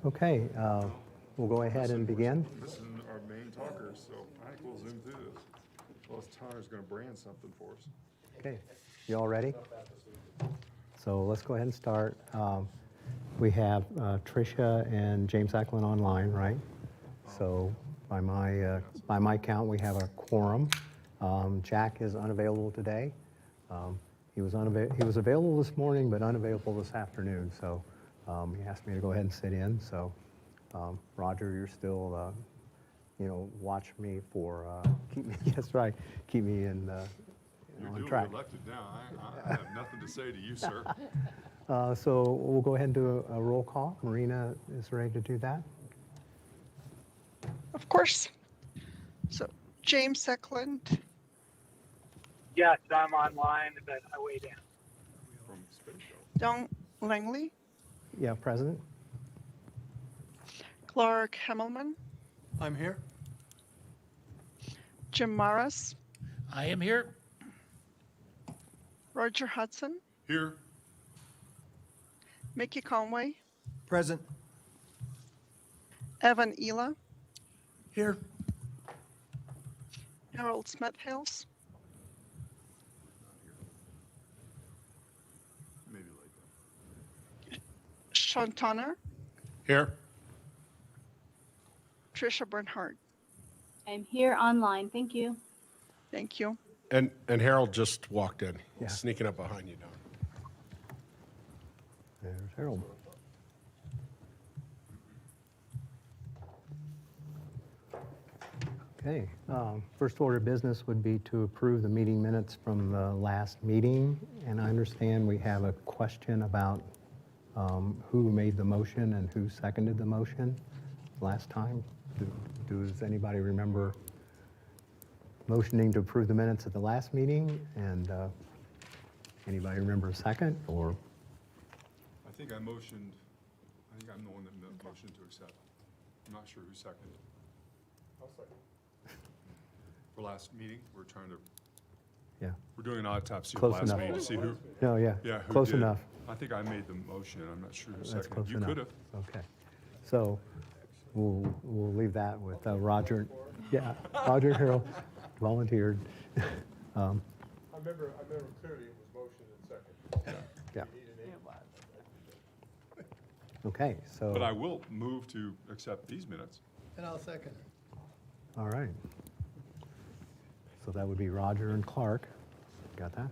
Okay, we'll go ahead and begin. This is our main talker, so I think we'll zoom through this. Well, Tyler's gonna brand something for us. Okay, you all ready? So let's go ahead and start. We have Tricia and James Eklund online, right? So by my count, we have a quorum. Jack is unavailable today. He was available this morning, but unavailable this afternoon. So he asked me to go ahead and sit in. So Roger, you're still, watch me for keep me. That's right. Keep me in. You're On duly track. elected now. I have nothing to say to you, sir. So we'll go ahead and do a roll call. Marina is ready to do that. Of course. So James Eklund, Yes, I'm online, but I weighed in. From Springfield. Don Langley, Yeah, President. Clark Hemmelman, I'm here. Jim Maras, I am here. Roger Hudson, Here, Mickey Conway, Present. Evan Ela, Here. Harold Smethhouse, maybe later. Sean Tonner, Here. Tricia Bernhardt. I'm here online. Thank you. Thank you. And Harold just walked in, Yeah. sneaking up behind you now. There's Harold. Okay, first order of business would be to approve the meeting minutes from the last meeting. And I understand we have a question about who made the motion and who seconded the motion last time. Does anybody remember motioning to approve the minutes at the last meeting? And anybody remember a second or? I think I'm the one that motioned to accept. I'm not sure who seconded. I'll second. For last meeting, we're doing an autopsy of Close last enough. meeting to see who, No, yeah, who close did. enough. I think I made the motion. I'm not sure who That's seconded. close You enough. could have. Okay. So we'll leave that with Roger. Yeah, Roger and Harold volunteered. I remember clearly it was motion and second. Yeah. You need an eight. Okay, so. But I will move to accept these minutes. And I'll second. All right. So that would be Roger and Clark. Got that?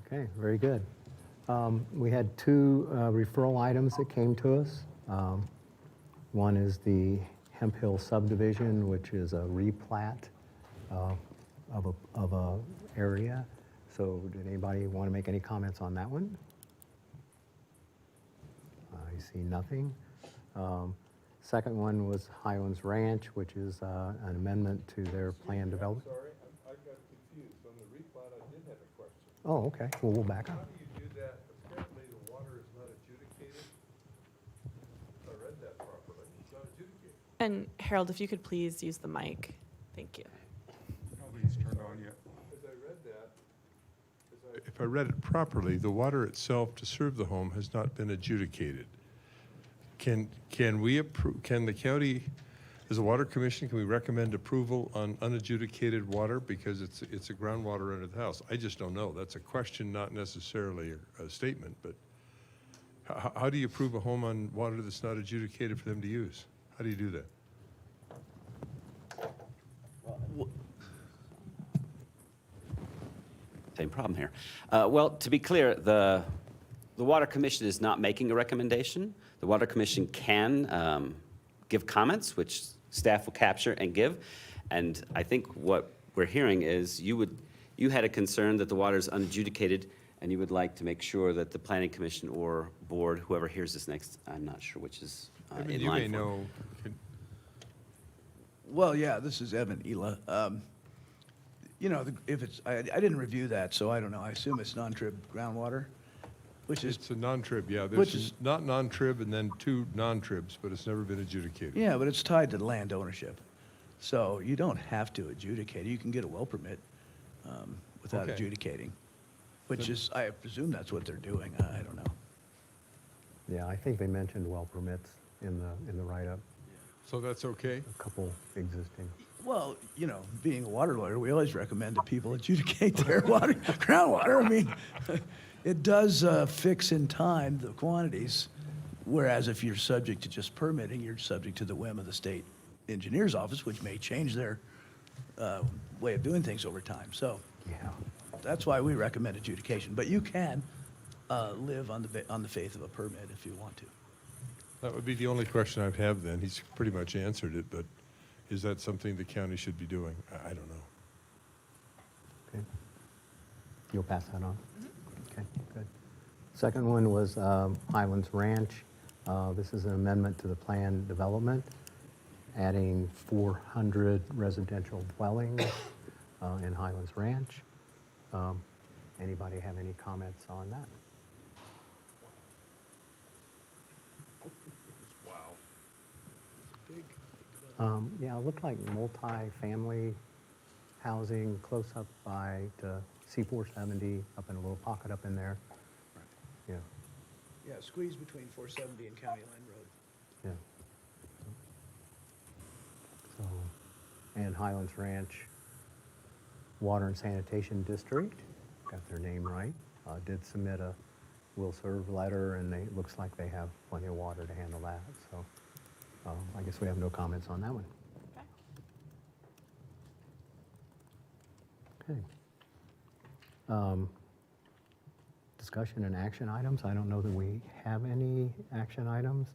Okay, very good. We had two referral items that came to us. One is the Hemp Hill subdivision, which is a replat of a area. So did anybody want to make any comments on that one? I see nothing. Second one was Highlands Ranch, which is an amendment to their plan development. Sorry, I got confused. On the replat, I did have a question. Oh, okay. Well, we'll back How up. do you do that? Apparently, the water is not adjudicated. If I read that properly. It's not adjudicated. And Harold, if you could please use the mic. Thank you. I don't think it's turned on yet. As I read that, if I read it properly, the water itself to serve the home has not been adjudicated. Can we approve, can the county, as a water commission, can we recommend approval on unadjudicated water because it's a groundwater under the house? I just don't know. That's a question, not necessarily a statement, but how do you approve a home on water that's not adjudicated for them to use? How do you do that? Same problem here. Well, to be clear, the Water Commission is not making a recommendation. The Water Commission can give comments, which staff will capture and give. And I think what we're hearing is you had a concern that the water is unadjudicated, and you would like to make sure that the Planning Commission or board, whoever hears this next, I'm not sure which is in You may line for. know. Well, yeah, this is Evan Ela. If it's, I didn't review that, so I don't know. I assume it's non-trib groundwater, which is, It's a non-trib, yeah. Which There's is- not non-trib and then two non-tribs, but it's never been adjudicated. yeah, but it's tied to land ownership. So you don't have to adjudicate. You can get a well permit without Okay. adjudicating, which is, I presume that's what they're doing. I don't know. Yeah, I think they mentioned well permits in the write-up, So that's okay? a couple existing. Well, you know, being a water lawyer, we always recommend that people adjudicate their water, groundwater. I mean, it does fix in time the quantities, whereas if you're subject to just permitting, you're subject to the whim of the state engineer's office, which may change their way of doing things over time. So Yeah. that's why we recommend adjudication. But you can live on the faith of a permit if you want to. That would be the only question I'd have then. He's pretty much answered it, but is that something the county should be doing? I don't know. Okay. You'll pass that on? Okay, good. Second one was Highlands Ranch. This is an amendment to the plan development, adding 400 residential dwellings in Highlands Ranch. Anybody have any comments on that? Yeah, it looked like multi-family housing close up by to C-470, up in a little pocket up in there. Yeah, Yeah, squeeze between 470 and County Line Road. yeah. So, and Highlands Ranch Water and Sanitation District, got their name right, did submit a will serve letter, and it looks like they have plenty of water to handle that, so I guess we have no comments on that one. Okay. Discussion and action items. I don't know that we have any action items.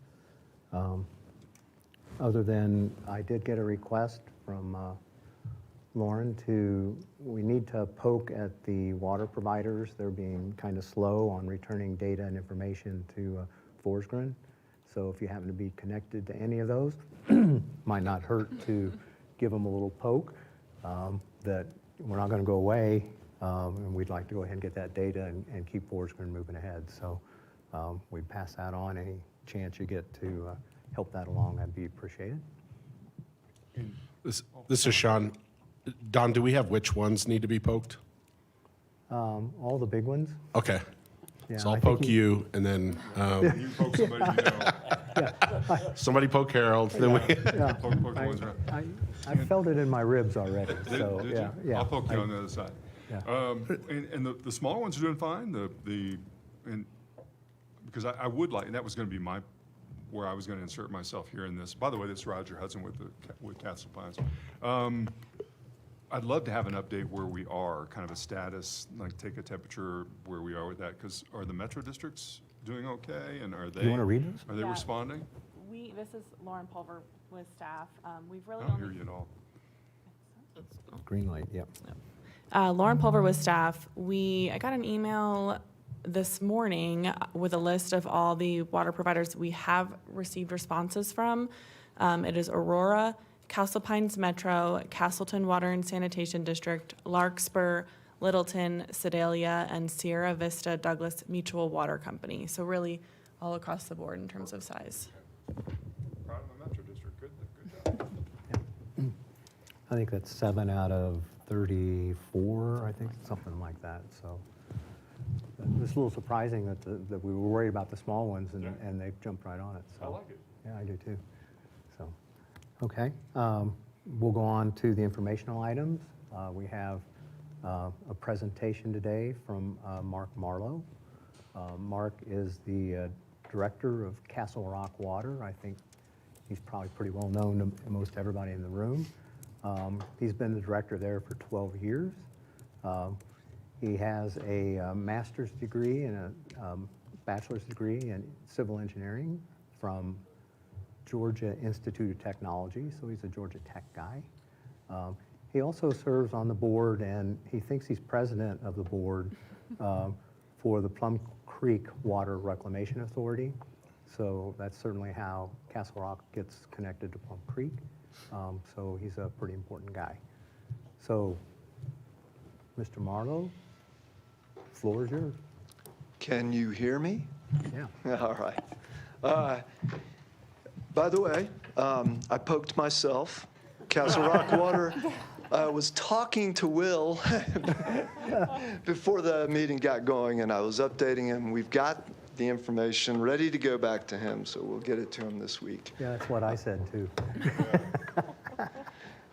Other than I did get a request from Lauren we need to poke at the water providers. They're being kind of slow on returning data and information to Forsgren. So if you happen to be connected to any of those, might not hurt to give them a little poke that we're not going to go away, and we'd like to go ahead and get that data and keep Forsgren moving ahead. So we'd pass that on. Any chance you get to help that along, that'd be appreciated. This is Sean. Don, do we have which ones need to be poked? All the big ones. Okay. Yeah, So I I'll think poke you, and then You poke somebody you know. somebody poke Harold, then we... Yeah, Poke the ones around. I felt it in my ribs already, so, Did yeah, you? yeah. I'll poke you on the other side. Yeah. And the small ones are doing fine, because I would like, and that was gonna be where I was gonna insert myself here in this. By the way, this is Roger Hudson with Castle Pines. I'd love to have an update where we are, kind of a status, like take a temperature where we are with that, because are the metro districts doing okay, and are they? You want to read those? Are they Yeah. responding? This is Lauren Pulver with staff. We've I really don't only. hear you at all. Green light, yep. Lauren Pulver with staff. I got an email this morning with a list of all the water providers we have received responses from. It is Aurora, Castle Pines Metro, Castleton Water and Sanitation District, Larkspur, Littleton, Sedalia, and Sierra Vista Douglas Mutual Water Company. So really all across the board in terms of size. Proud of the metro district, good job. I think that's 7 out of 34, I think, something like that, so. It's a little surprising that we were worried about the small ones, and they've jumped right on it, so. I like it. Yeah, I do too. So, okay, we'll go on to the informational items. We have a presentation today from Mark Marlowe. Mark is the director of Castle Rock Water. I think he's probably pretty well known to most everybody in the room. He's been the director there for 12 years. He has a master's degree and a bachelor's degree in civil engineering from Georgia Institute of Technology, so he's a Georgia Tech guy. He also serves on the board, and he thinks he's president of the board for the Plum Creek Water Reclamation Authority. So that's certainly how Castle Rock gets connected to Plum Creek. So he's a pretty important guy. So, Mr. Marlowe, floor is yours. Can you hear me? Yeah. All right. By the way, I poked myself. Castle Rock Water was talking to Will before the meeting got going, and I was updating him. We've got the information ready to go back to him, so we'll get it to him this week. Yeah, that's what I said too.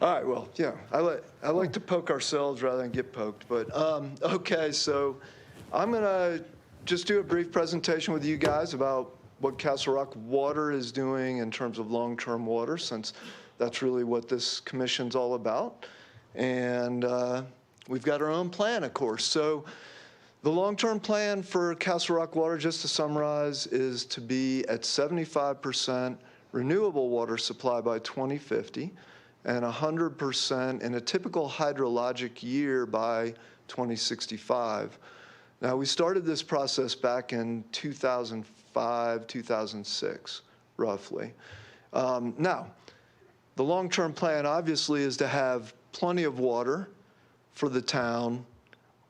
All right, well, yeah, I like to poke ourselves rather than get poked, but, okay, so I'm gonna just do a brief presentation with you guys about what Castle Rock Water is doing in terms of long-term water, since that's really what this commission's all about. And we've got our own plan, of course. So the long-term plan for Castle Rock Water, just to summarize, is to be at 75% renewable water supply by 2050 and 100% in a typical hydrologic year by 2065. Now, we started this process back in 2005, 2006, roughly. Now, the long-term plan obviously is to have plenty of water for the town,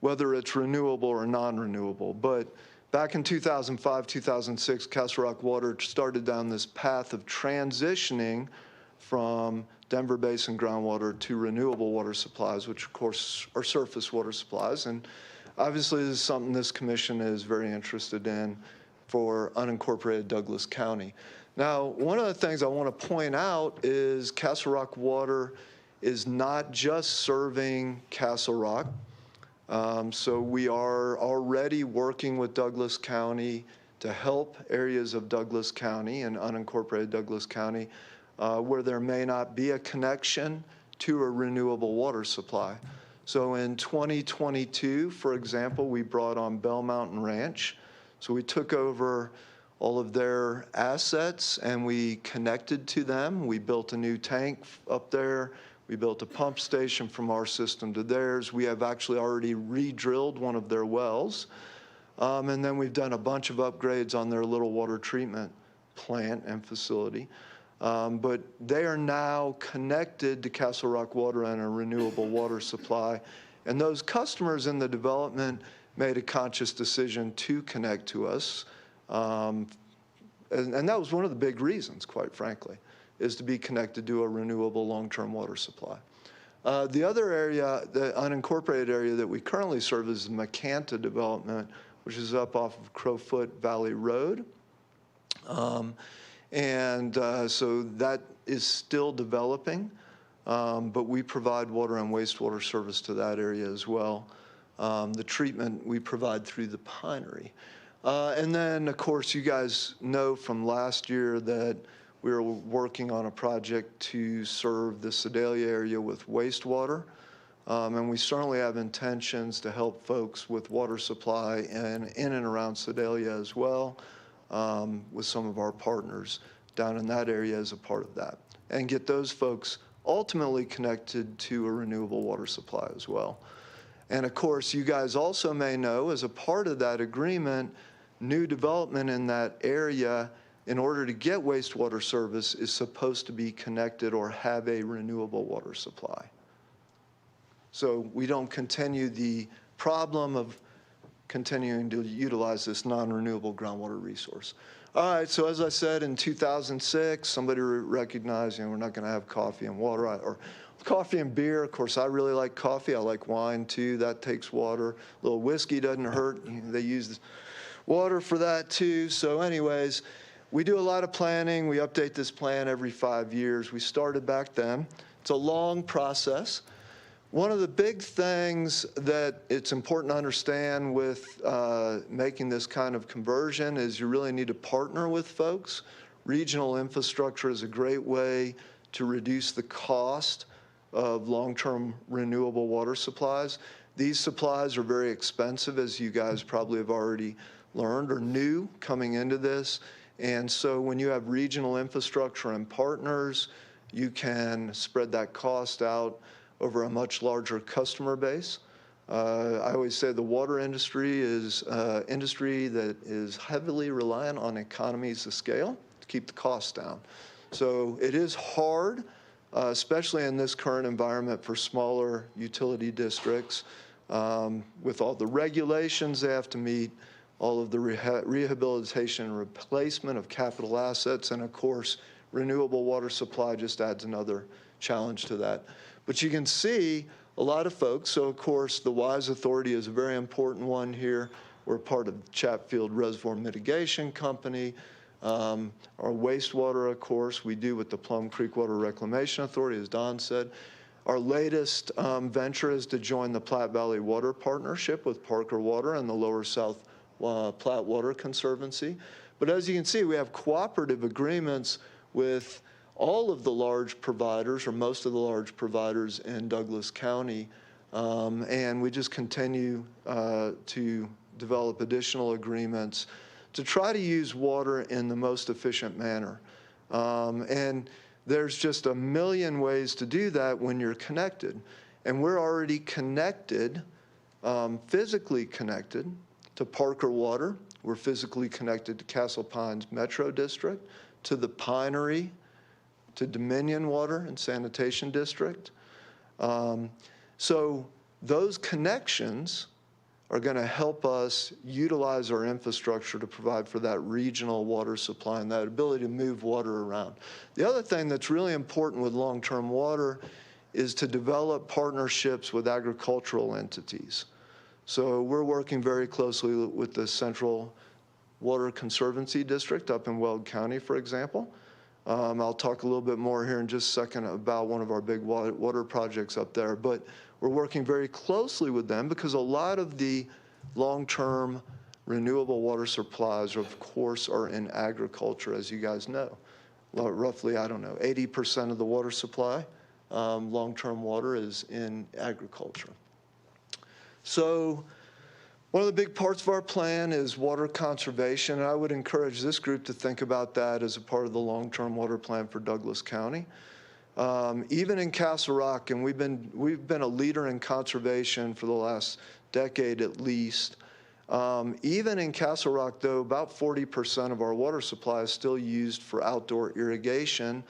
whether it's renewable or non-renewable. But back in 2005, 2006, Castle Rock Water started down this path of transitioning from Denver Basin groundwater to renewable water supplies, which of course are surface water supplies. And obviously this is something this commission is very interested in for unincorporated Douglas County. Now, one of the things I want to point out is Castle Rock Water is not just serving Castle Rock. So we are already working with Douglas County to help areas of Douglas County and unincorporated Douglas County where there may not be a connection to a renewable water supply. So in 2022, for example, we brought on Bell Mountain Ranch. So we took over all of their assets and we connected to them. We built a new tank up there. We built a pump station from our system to theirs. We have actually already re-drilled one of their wells. And then we've done a bunch of upgrades on their little water treatment plant and facility. But they are now connected to Castle Rock Water and a renewable water supply. And those customers in the development made a conscious decision to connect to us. And that was one of the big reasons, quite frankly, is to be connected to a renewable long-term water supply. The other area, the unincorporated area that we currently serve is the Macanta development, which is up off of Crowfoot Valley Road. So that is still developing, but we provide water and wastewater service to that area as well. The treatment we provide through the Pinery. And then, of course, you guys know from last year that we were working on a project to serve the Sedalia area with wastewater. And we certainly have intentions to help folks with water supply and in and around Sedalia as well, with some of our partners down in that area as a part of that, and get those folks ultimately connected to a renewable water supply as well. And of course, you guys also may know, as a part of that agreement, new development in that area, in order to get wastewater service, is supposed to be connected or have a renewable water supply. So we don't continue the problem of continuing to utilize this non-renewable groundwater resource. All right, so as I said, in 2006, somebody recognized, we're not going to have coffee and water, or coffee and beer. Of course, I really like coffee. I like wine, too. That takes water. A little whiskey doesn't hurt. They use water for that, too. So anyways, we do a lot of planning. We update this plan every 5 years. We started back then. It's a long process. One of the big things that it's important to understand with making this kind of conversion is you really need to partner with folks. Regional infrastructure is a great way to reduce the cost of long-term renewable water supplies. These supplies are very expensive, as you guys probably have already learned or knew coming into this. And so when you have regional infrastructure and partners, you can spread that cost out over a much larger customer base. I always say the water industry is an industry that is heavily reliant on economies of scale to keep the costs down. So it is hard, especially in this current environment for smaller utility districts, with all the regulations they have to meet, all of the rehabilitation and replacement of capital assets, and of course, renewable water supply just adds another challenge to that. But you can see a lot of folks, so of course the WISE Authority is a very important one here. We're part of Chatfield Reservoir Mitigation Company. Our wastewater, of course, we do with the Plum Creek Water Reclamation Authority, as Don said. Our latest venture is to join the Platte Valley Water Partnership with Parker Water and the Lower South Platte Water Conservancy. But as you can see, we have cooperative agreements with all of the large providers, or most of the large providers in Douglas County, and we just continue to develop additional agreements to try to use water in the most efficient manner. And there's just a million ways to do that when you're connected. And we're already connected, physically connected to Parker Water. We're physically connected to Castle Pines Metro District, to the Pinery, to Dominion Water and Sanitation District. So those connections are going to help us utilize our infrastructure to provide for that regional water supply and that ability to move water around. The other thing that's really important with long-term water is to develop partnerships with agricultural entities. So we're working very closely with the Central Water Conservancy District up in Weld County, for example. I'll talk a little bit more here in just a second about one of our big water projects up there, but we're working very closely with them because a lot of the long-term renewable water supplies, of course, are in agriculture, as you guys know. Roughly, 80% of the water supply, long-term water, is in agriculture. So one of the big parts of our plan is water conservation, and I would encourage this group to think about that as a part of the long-term water plan for Douglas County. Even in Castle Rock, and we've been a leader in conservation for the last decade at least. Even in Castle Rock, though, about 40% of our water supply is still used for outdoor irrigation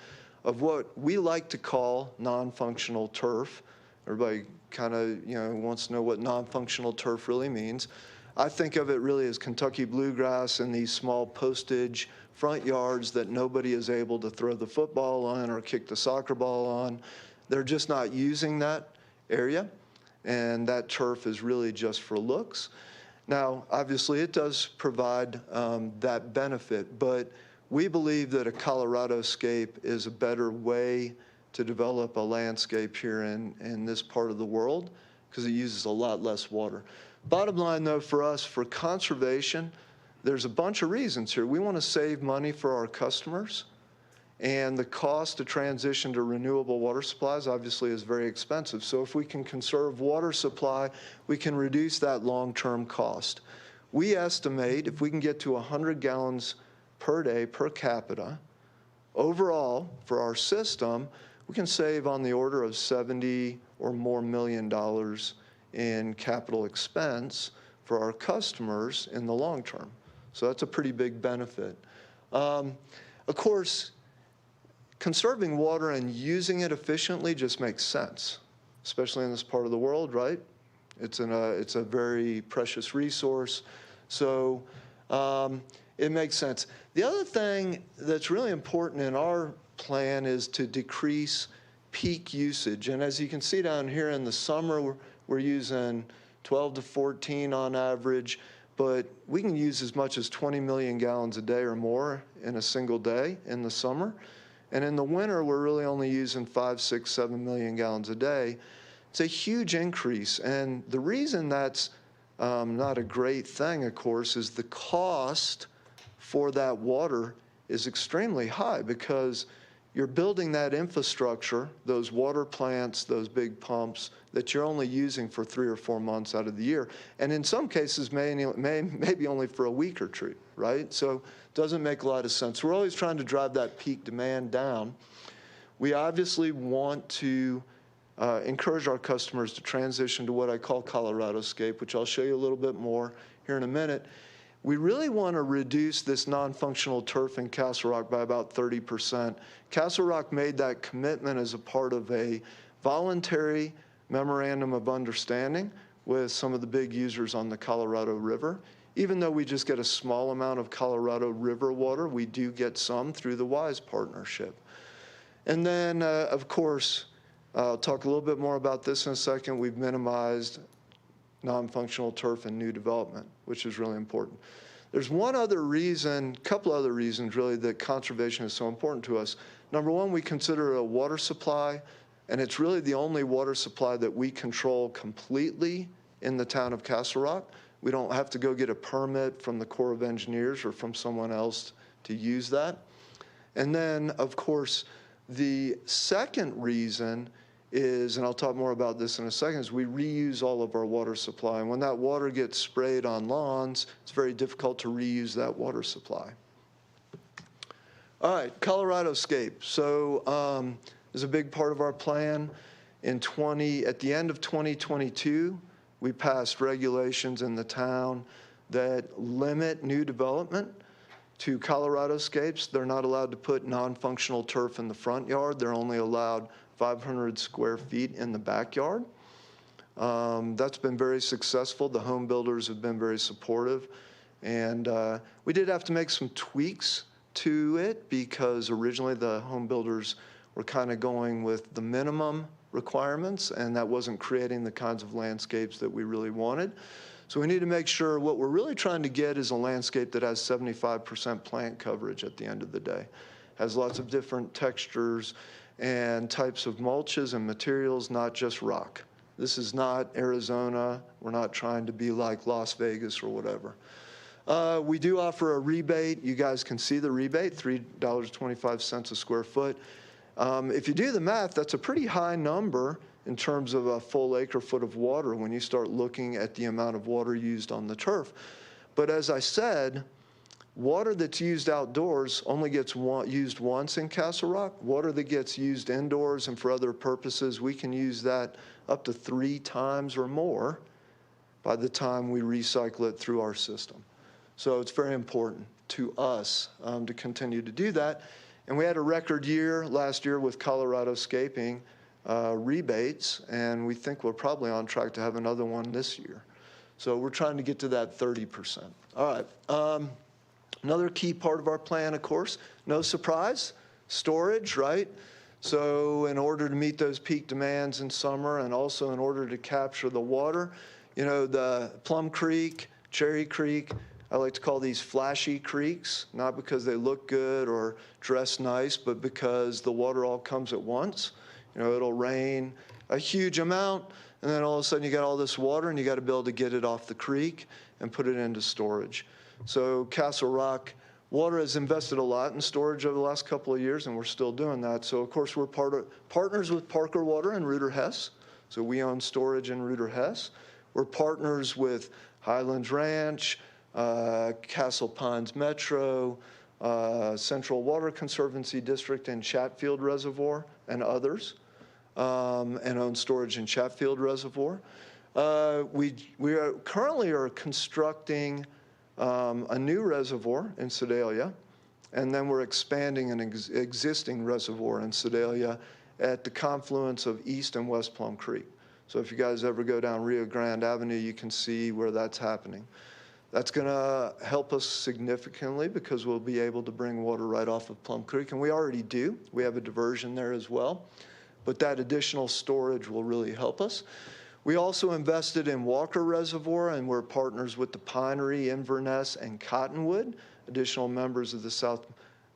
of what we like to call non-functional turf. Everybody kind of wants to know what non-functional turf really means. I think of it really as Kentucky bluegrass and these small postage front yards that nobody is able to throw the football on or kick the soccer ball on. They're just not using that area, and that turf is really just for looks. Now, obviously, it does provide that benefit, but we believe that a Colorado-scape is a better way to develop a landscape here in this part of the world because it uses a lot less water. Bottom line, though, for us, for conservation, there's a bunch of reasons here. We want to save money for our customers, and the cost to transition to renewable water supplies obviously is very expensive. So if we can conserve water supply, we can reduce that long-term cost. We estimate if we can get to 100 gallons per day per capita, overall for our system, we can save on the order of $70 or more million in capital expense for our customers in the long term. So that's a pretty big benefit. Of course, conserving water and using it efficiently just makes sense, especially in this part of the world, right? It's a very precious resource, so it makes sense. The other thing that's really important in our plan is to decrease peak usage. And as you can see down here in the summer, we're using 12 to 14 on average, but we can use as much as 20 million gallons a day or more in a single day in the summer. And in the winter, we're really only using 5, 6, 7 million gallons a day. It's a huge increase. And the reason that's not a great thing, of course, is the cost for that water is extremely high because you're building that infrastructure, those water plants, those big pumps that you're only using for 3 or 4 months out of the year. And in some cases, maybe only for a week or two, right? So it doesn't make a lot of sense. We're always trying to drive that peak demand down. We obviously want to encourage our customers to transition to what I call Colorado-scape, which I'll show you a little bit more here in a minute. We really want to reduce this non-functional turf in Castle Rock by about 30%. Castle Rock made that commitment as a part of a voluntary memorandum of understanding with some of the big users on the Colorado River. Even though we just get a small amount of Colorado River water, we do get some through the WISE partnership. And then, of course, I'll talk a little bit more about this in a second. We've minimized non-functional turf and new development, which is really important. There's one other reason, couple other reasons really, that conservation is so important to us. Number one, we consider it a water supply, and it's really the only water supply that we control completely in the town of Castle Rock. We don't have to go get a permit from the Corps of Engineers or from someone else to use that. And then, of course, the second reason is, and I'll talk more about this in a second, is we reuse all of our water supply. And when that water gets sprayed on lawns, it's very difficult to reuse that water supply. All right, Coloradoscape. So is a big part of our plan. At the end of 2022, we passed regulations in the town that limit new development to Coloradoscapes. They're not allowed to put non-functional turf in the front yard. They're only allowed 500 square feet in the backyard. That's been very successful. The home builders have been very supportive. And we did have to make some tweaks to it because originally the home builders were kind of going with the minimum requirements, and that wasn't creating the kinds of landscapes that we really wanted. So we need to make sure what we're really trying to get is a landscape that has 75% plant coverage at the end of the day. Has lots of different textures and types of mulches and materials, not just rock. This is not Arizona. We're not trying to be like Las Vegas or whatever. We do offer a rebate. You guys can see the rebate, $3.25 a square foot. If you do the math, that's a pretty high number in terms of a full acre foot of water when you start looking at the amount of water used on the turf. But as I said, water that's used outdoors only gets used once in Castle Rock. Water that gets used indoors and for other purposes, we can use that up to 3 times or more by the time we recycle it through our system. So it's very important to us to continue to do that. And we had a record year last year with Coloradoscaping rebates, and we think we're probably on track to have another one this year. So we're trying to get to that 30%. All right. Another key part of our plan, of course, no surprise, storage, right? So in order to meet those peak demands in summer and also in order to capture the water, you know, the Plum Creek, Cherry Creek, I like to call these flashy creeks, not because they look good or dress nice, but because the water all comes at once. You know, it'll rain a huge amount, and then all of a sudden you got all this water, and you got to be able to get it off the creek and put it into storage. So Castle Rock Water has invested a lot in storage over the last couple of years, and we're still doing that. So of course we're partners with Parker Water and Reuter Hess. So we own storage in Reuter Hess. We're partners with Highlands Ranch, Castle Pines Metro, Central Water Conservancy District and Chatfield Reservoir, and others, and own storage in Chatfield Reservoir. We currently are constructing a new reservoir in Sedalia, and then we're expanding an existing reservoir in Sedalia at the confluence of East and West Plum Creek. So if you guys ever go down Rio Grande Avenue, you can see where that's happening. That's going to help us significantly because we'll be able to bring water right off of Plum Creek, and we already do. We have a diversion there as well, but that additional storage will really help us. We also invested in Walker Reservoir, and we're partners with the Pinery, Inverness, and Cottonwood, additional members of the South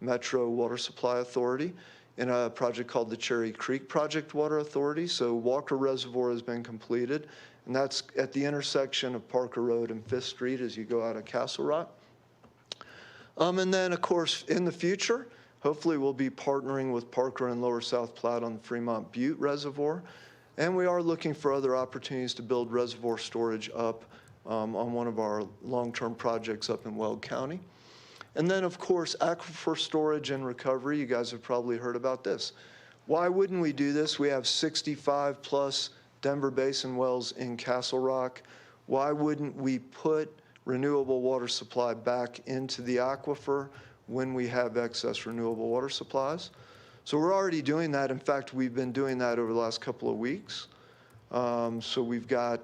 Metro Water Supply Authority, in a project called the Cherry Creek Project Water Authority. So Walker Reservoir has been completed, and that's at the intersection of Parker Road and 5th Street as you go out of Castle Rock. And then, of course, in the future, hopefully we'll be partnering with Parker and Lower South Platte on the Fremont Butte Reservoir. And we are looking for other opportunities to build reservoir storage up on one of our long-term projects up in Weld County. And then, of course, aquifer storage and recovery. You guys have probably heard about this. Why wouldn't we do this? We have 65 plus Denver Basin wells in Castle Rock. Why wouldn't we put renewable water supply back into the aquifer when we have excess renewable water supplies? So we're already doing that. In fact, we've been doing that over the last couple of weeks. So we've got,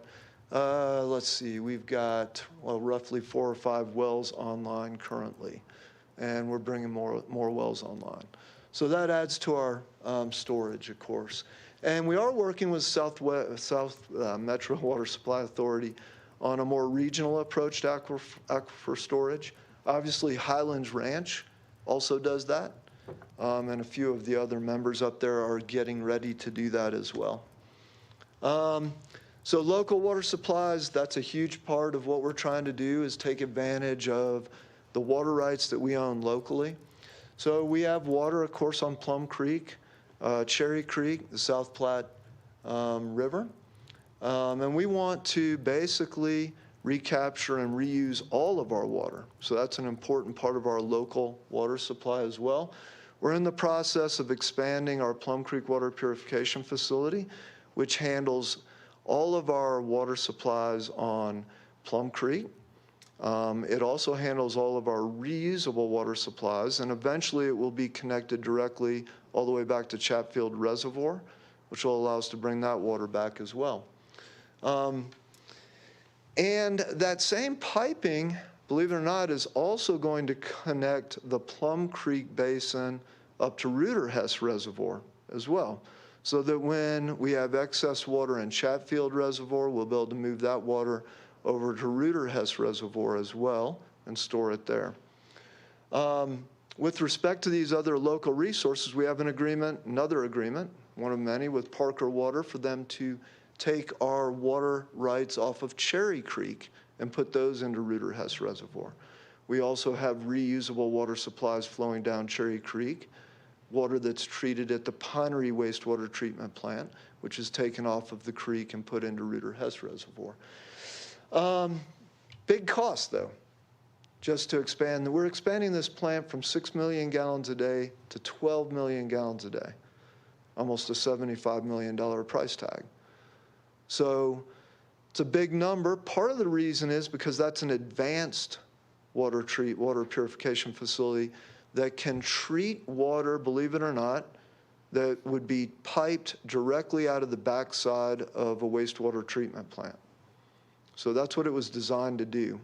let's see, we've got, well, roughly 4 or 5 wells online currently, and we're bringing more wells online. So that adds to our storage, of course. And we are working with South Metro Water Supply Authority on a more regional approach to aquifer storage. Obviously, Highlands Ranch also does that, and a few of the other members up there are getting ready to do that as well. So local water supplies, that's a huge part of what we're trying to do, is take advantage of the water rights that we own locally. So we have water, of course, on Plum Creek, Cherry Creek, the South Platte River. And we want to basically recapture and reuse all of our water. So that's an important part of our local water supply as well. We're in the process of expanding our Plum Creek Water Purification Facility, which handles all of our water supplies on Plum Creek. It also handles all of our reusable water supplies, and eventually it will be connected directly all the way back to Chatfield Reservoir, which will allow us to bring that water back as well. And that same piping, believe it or not, is also going to connect the Plum Creek Basin up to Ruderhest Reservoir as well, so that when we have excess water in Chatfield Reservoir, we'll be able to move that water over to Ruderhest Reservoir as well and store it there. With respect to these other local resources, we have an agreement, another agreement, one of many, with Parker Water for them to take our water rights off of Cherry Creek and put those into Ruderhest Reservoir. We also have reusable water supplies flowing down Cherry Creek, water that's treated at the Pinery Wastewater Treatment Plant, which is taken off of the creek and put into Ruderhest Reservoir. Big cost, though, just to expand. We're expanding this plant from 6 million gallons a day to 12 million gallons a day, almost a $75 million price tag. So it's a big number. Part of the reason is because that's an advanced water purification facility that can treat water, believe it or not, that would be piped directly out of the backside of a wastewater treatment plant. So that's what it was designed to do,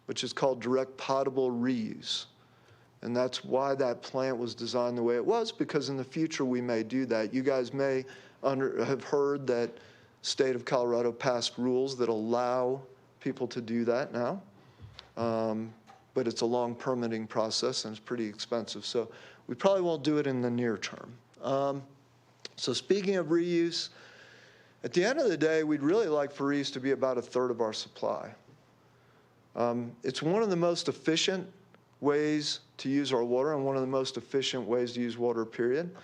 which is called direct potable reuse. And that's why that plant was designed the way it was, because in the future we may do that. You guys may have heard that state of Colorado passed rules that allow people to do that now. But it's a long permitting process and it's pretty expensive. So we probably won't do it in the near term. So speaking of reuse, at the end of the day, we'd really like for reuse to be about 1/3 of our supply. It's one of the most efficient ways to use our water and one of the most efficient ways to use water, period,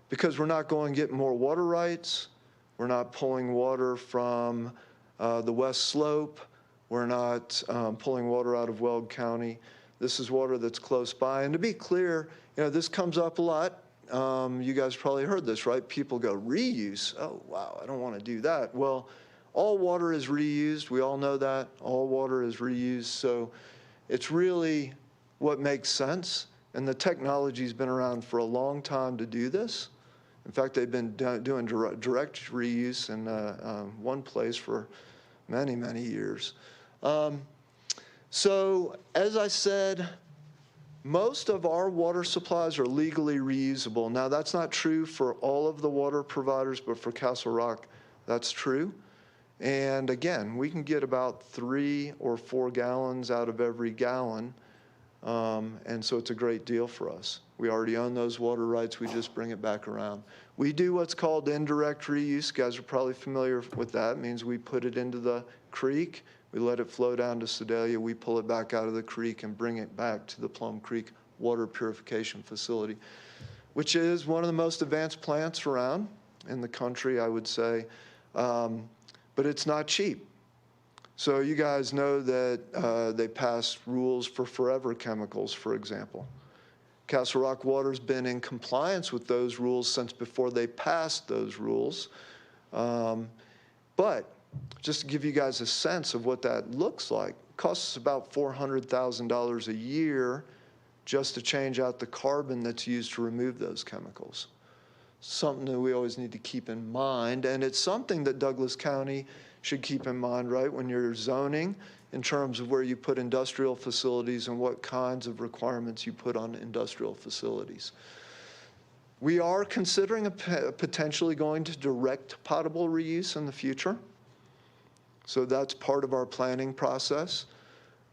because we're not going to get more water rights. We're not pulling water from the West Slope. We're not pulling water out of Weld County. This is water that's close by. And to be clear, this comes up a lot. You guys probably heard this, right? People go, reuse? Oh, wow, I don't want to do that. Well, all water is reused. We all know that. All water is reused. So it's really what makes sense. And the technology's been around for a long time to do this. In fact, they've been doing direct reuse in one place for many, many years. So as I said, most of our water supplies are legally reusable. Now, that's not true for all of the water providers, but for Castle Rock, that's true. And again, we can get about 3 or 4 gallons out of every gallon. And so it's a great deal for us. We already own those water rights. We just bring it back around. We do what's called indirect reuse. You guys are probably familiar with that. It means we put it into the creek. We let it flow down to Sedalia. We pull it back out of the creek and bring it back to the Plum Creek Water Purification Facility, which is one of the most advanced plants around in the country, I would say. But it's not cheap. So you guys know that they passed rules for forever chemicals, for example. Castle Rock Water's been in compliance with those rules since before they passed those rules. But just to give you guys a sense of what that looks like, it costs us about $400,000 a year just to change out the carbon that's used to remove those chemicals. Something that we always need to keep in mind, and it's something that Douglas County should keep in mind, right, when you're zoning in terms of where you put industrial facilities and what kinds of requirements you put on industrial facilities. We are considering potentially going to direct potable reuse in the future. So that's part of our planning process.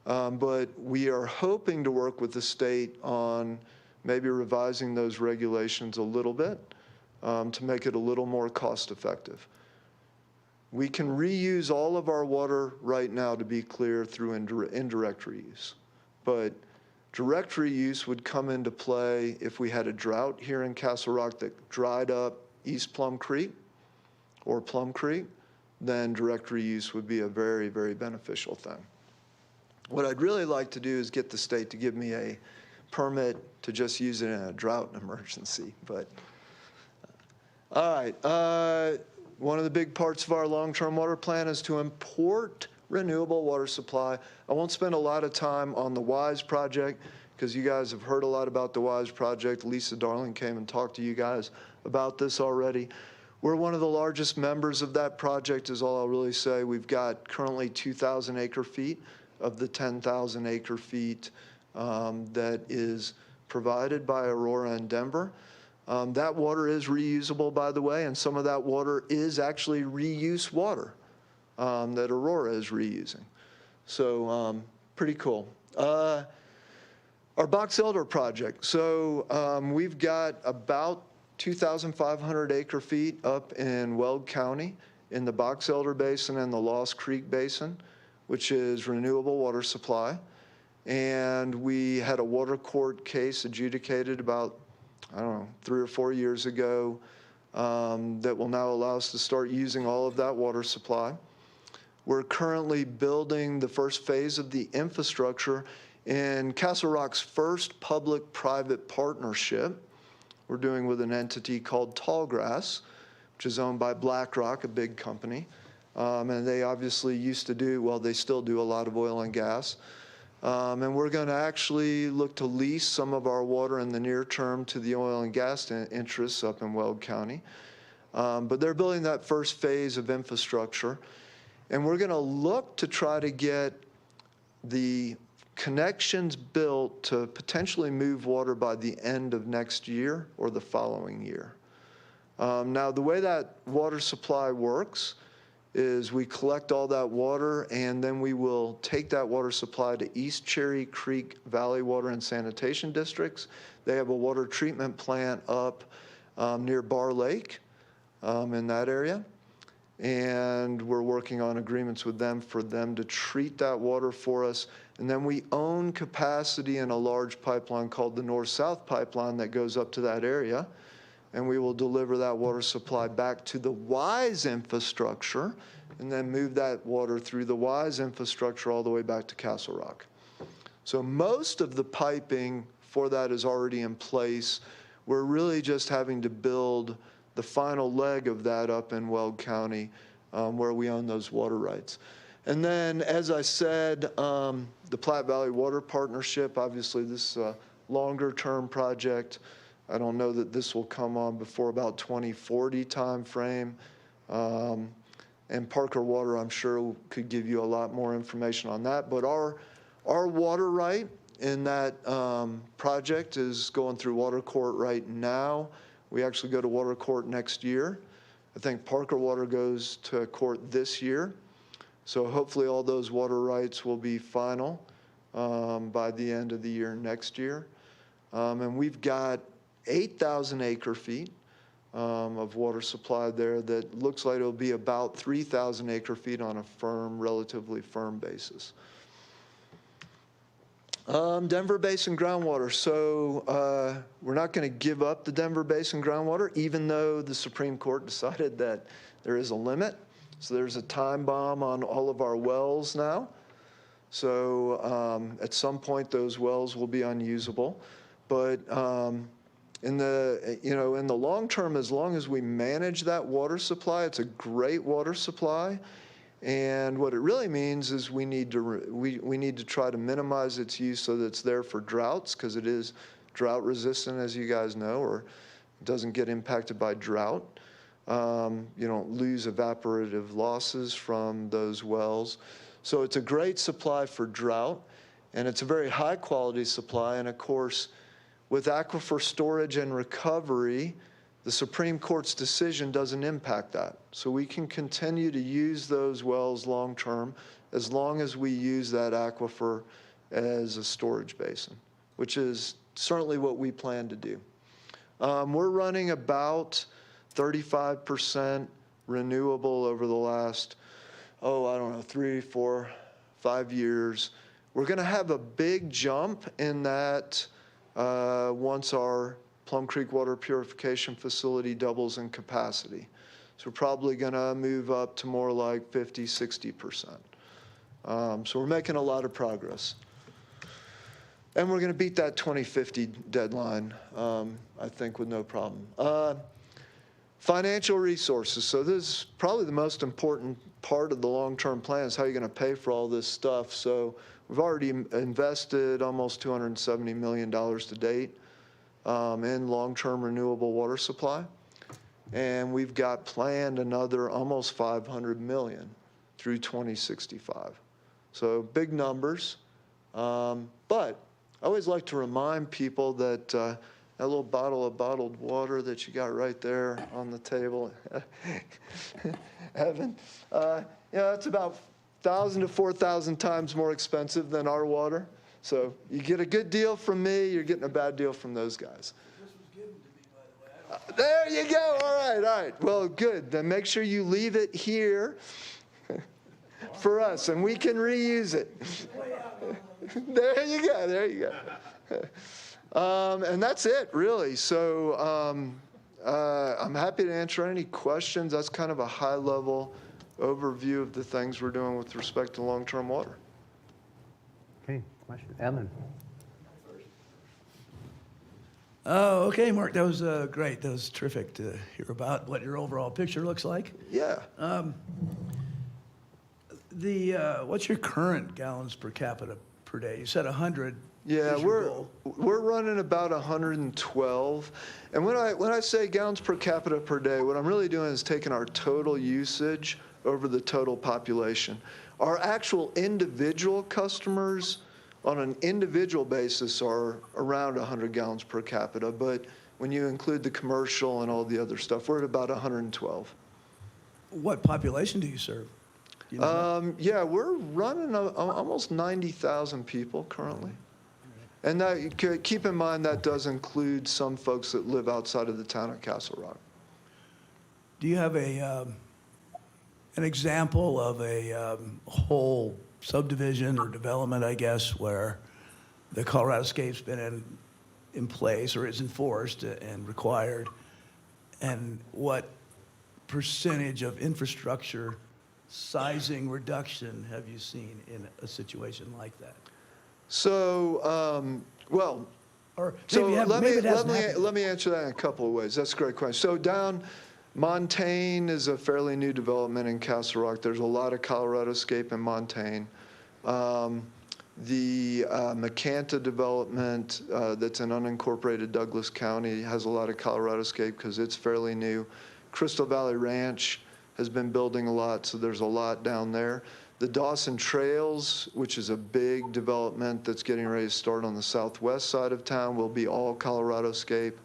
But we are hoping to work with the state on maybe revising those regulations a little bit to make it a little more cost effective. We can reuse all of our water right now, to be clear, through indirect reuse. But direct reuse would come into play if we had a drought here in Castle Rock that dried up East Plum Creek or Plum Creek, then direct reuse would be a very, very beneficial thing. What I'd really like to do is get the state to give me a permit to just use it in a drought emergency, but, all right. One of the big parts of our long-term water plan is to import renewable water supply. I won't spend a lot of time on the WISE project because you guys have heard a lot about the WISE project. Lisa Darling came and talked to you guys about this already. We're one of the largest members of that project is all I'll really say. We've got currently 2,000 acre feet of the 10,000 acre feet that is provided by Aurora and Denver. That water is reusable, by the way, and some of that water is actually reuse water that Aurora is reusing. So pretty cool. Our Box Elder project. So we've got about 2,500 acre feet up in Weld County in the Box Elder Basin and the Lost Creek Basin, which is renewable water supply. And we had a water court case adjudicated about, I don't know, 3 or 4 years ago that will now allow us to start using all of that water supply. We're currently building the first phase of the infrastructure in Castle Rock's first public-private partnership. We're doing with an entity called Tallgrass, which is owned by BlackRock, a big company. And they obviously used to do, well, they still do a lot of oil and gas. And we're going to actually look to lease some of our water in the near term to the oil and gas interests up in Weld County. But they're building that first phase of infrastructure. And we're going to look to try to get the connections built to potentially move water by the end of next year or the following year. Now, the way that water supply works is we collect all that water and then we will take that water supply to East Cherry Creek Valley Water and Sanitation Districts. They have a water treatment plant up near Bar Lake in that area. And we're working on agreements with them for them to treat that water for us. And then we own capacity in a large pipeline called the North-South Pipeline that goes up to that area. And we will deliver that water supply back to the WISE infrastructure and then move that water through the WISE infrastructure all the way back to Castle Rock. So most of the piping for that is already in place. We're really just having to build the final leg of that up in Weld County where we own those water rights. And then, as I said, the Platte Valley Water Partnership, obviously this is a longer term project. I don't know that this will come on before about 2040 time frame. And Parker Water, I'm sure, could give you a lot more information on that. But our water right in that project is going through water court right now. We actually go to water court next year. I think Parker Water goes to court this year. So hopefully all those water rights will be final by the end of the year next year. And we've got 8,000 acre feet of water supply there that looks like it'll be about 3,000 acre feet on a relatively firm basis. Denver Basin groundwater. So we're not going to give up the Denver Basin groundwater, even though the Supreme Court decided that there is a limit. So there's a time bomb on all of our wells now. So at some point, those wells will be unusable. But in the long term, as long as we manage that water supply, it's a great water supply. And what it really means is we need to try to minimize its use so that it's there for droughts, because it is drought resistant, as you guys know, or doesn't get impacted by drought. You don't lose evaporative losses from those wells. So it's a great supply for drought, and it's a very high quality supply. And of course, with aquifer storage and recovery, the Supreme Court's decision doesn't impact that. So we can continue to use those wells long-term as long as we use that aquifer as a storage basin, which is certainly what we plan to do. We're running about 35% renewable over the last, I don't know, 3, 4, 5 years. We're going to have a big jump in that once our Plum Creek Water Purification Facility doubles in capacity. So we're probably going to move up to more like 50, 60%. So we're making a lot of progress. And we're going to beat that 2050 deadline, I think, with no problem. Financial resources. So this is probably the most important part of the long-term plan is how you're going to pay for all this stuff. So we've already invested almost $270 million to date in long-term renewable water supply. And we've got planned another almost $500 million through 2065. So big numbers. But I always like to remind people that that little bottle of bottled water that you got right there on the table, Evan, it's about 1,000 to 4,000 times more expensive than our water. So you get a good deal from me, you're getting a bad deal from those guys. This was given to me, by the way. There you go. All right. Well, good. Then make sure you leave it here for us, and we can reuse it. There you go. There you go. And that's it, really. So I'm happy to answer any questions. That's kind of a high-level overview of the things we're doing with respect to long-term water. Okay, question, Evan? Oh, okay, Mark, that was great. That was terrific to hear about what your overall picture looks like. Yeah. What's your current gallons per capita per day? You said 100. Yeah, is your goal. we're running about 112. And when I say gallons per capita per day, what I'm really doing is taking our total usage over the total population. Our actual individual customers on an individual basis are around 100 gallons per capita, but when you include the commercial and all the other stuff, we're at about 112. What population do you serve? Do you know that? Yeah, we're running almost 90,000 people currently. And that, keep in mind that does include some folks that live outside of the town of Castle Rock. Do you have an example of a whole subdivision or development, I guess, where the Colorado Scape's been in place or is enforced and required, and what percentage of infrastructure sizing reduction have you seen in a situation like that? So, well, Or so maybe, maybe it hasn't happened. let me answer that in a couple of ways. That's a great question. So down Montaigne is a fairly new development in Castle Rock. There's a lot of Colorado Scape in Montaigne. The McCanta development that's in unincorporated Douglas County has a lot of Colorado Scape because it's fairly new. Crystal Valley Ranch has been building a lot, so there's a lot down there. The Dawson Trails, which is a big development that's getting ready to start on the southwest side of town, will be all Colorado Scape.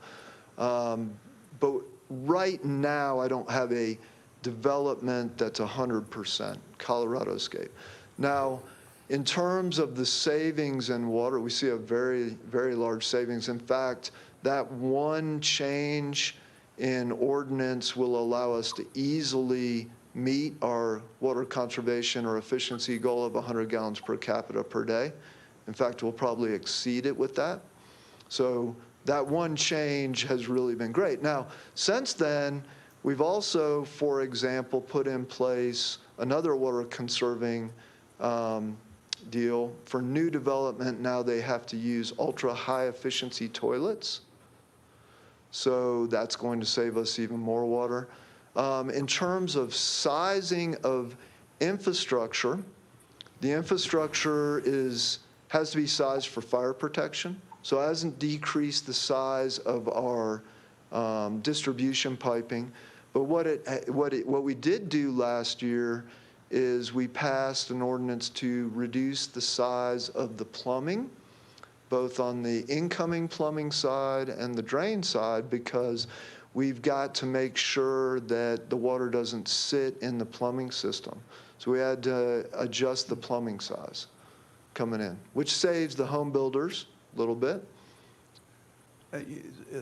But right now, I don't have a development that's 100% Colorado Scape. Now, in terms of the savings in water, we see a very, very large savings. In fact, that one change in ordinance will allow us to easily meet our water conservation or efficiency goal of 100 gallons per capita per day. In fact, we'll probably exceed it with that. So that one change has really been great. Now, since then, we've also, for example, put in place another water conserving deal. For new development, now they have to use ultra high efficiency toilets. So that's going to save us even more water. In terms of sizing of infrastructure, the infrastructure has to be sized for fire protection. So it hasn't decreased the size of our distribution piping. But what we did do last year is we passed an ordinance to reduce the size of the plumbing, both on the incoming plumbing side and the drain side, because we've got to make sure that the water doesn't sit in the plumbing system. So we had to adjust the plumbing size coming in, which saves the home builders a little bit.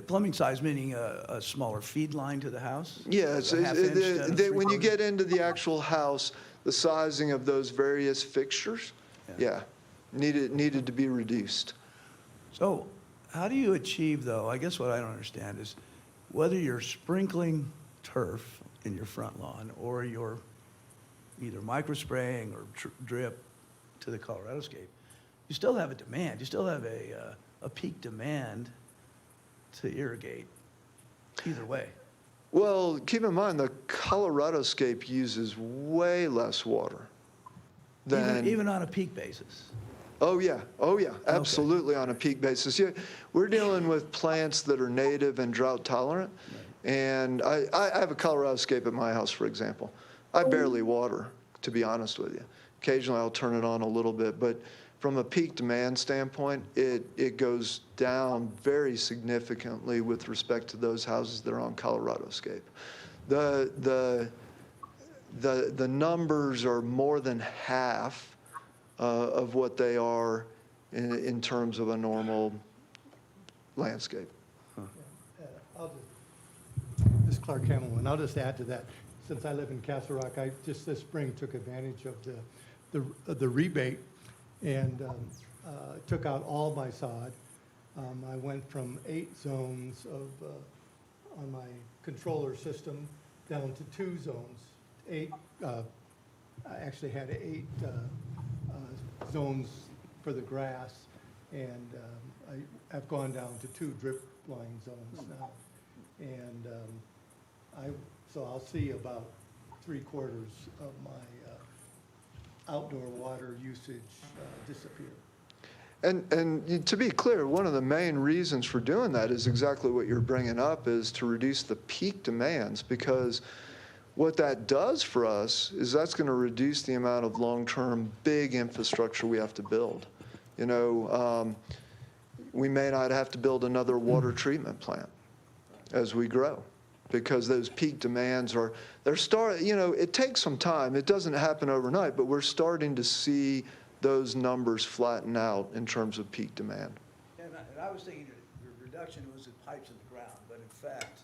Plumbing size meaning a smaller feed line to the house? Yeah, A half inch instead of when you 3/4? get into the actual house, the sizing of those various fixtures, yeah, needed to be reduced. So how do you achieve, though, I guess what I don't understand is whether you're sprinkling turf in your front lawn or you're either microspraying or drip to the Coloradoscape, you still have a demand. You still have a peak demand to irrigate either way. Well, keep in mind, the Coloradoscape uses way less water than. Even on a peak basis. Oh, yeah, absolutely on a peak basis. Yeah, we're dealing with plants that are native and drought tolerant. And I have a Coloradoscape at my house, for example. I barely water, to be honest with you. Occasionally I'll turn it on a little bit, but from a peak demand standpoint, it goes down very significantly with respect to those houses that are on Coloradoscape. The numbers are more than half of what they are in terms of a normal landscape. This is Clark Hamilton. I'll just add to that. Since I live in Castle Rock, I just this spring took advantage of the rebate and took out all my sod. I went from 8 zones of on my controller system down to 2 zones. I actually had 8 zones for the grass, and I've gone down to 2 drip line zones now. And so I'll see about 3/4 of my outdoor water usage disappear. And to be clear, one of the main reasons for doing that is exactly what you're bringing up, is to reduce the peak demands, because what that does for us is that's going to reduce the amount of long-term big infrastructure we have to build. You know, we may not have to build another water treatment plant as we grow, because those peak demands it takes some time. It doesn't happen overnight, but we're starting to see those numbers flatten out in terms of peak demand. And I was thinking your reduction was in pipes in the ground, but in fact,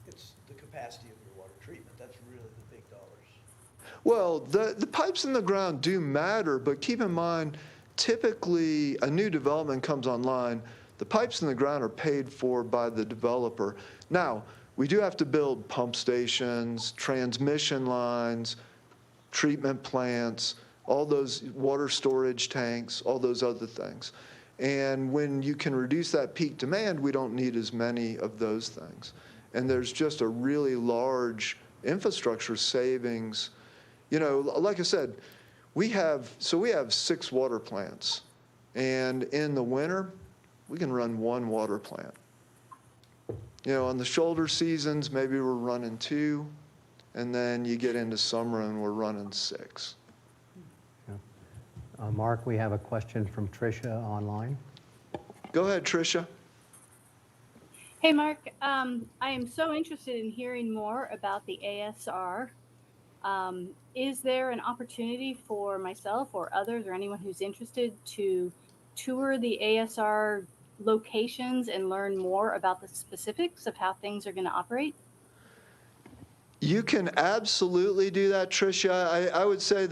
it's the capacity of your water treatment. That's really the big dollars. Well, the pipes in the ground do matter, but keep in mind, typically a new development comes online, the pipes in the ground are paid for by the developer. Now, we do have to build pump stations, transmission lines, treatment plants, all those water storage tanks, all those other things. And when you can reduce that peak demand, we don't need as many of those things. And there's just a really large infrastructure savings. You know, like I said, we have 6 water plants. And in the winter, we can run 1 water plant. You know, on the shoulder seasons, maybe we're running 2, and then you get into summer and we're running 6. Mark, we have a question from Tricia online. Go ahead, Tricia. Hey, Mark. I am so interested in hearing more about the ASR. Is there an opportunity for myself or others or anyone who's interested to tour the ASR locations and learn more about the specifics of how things are going to operate? You can absolutely do that, Tricia. I would say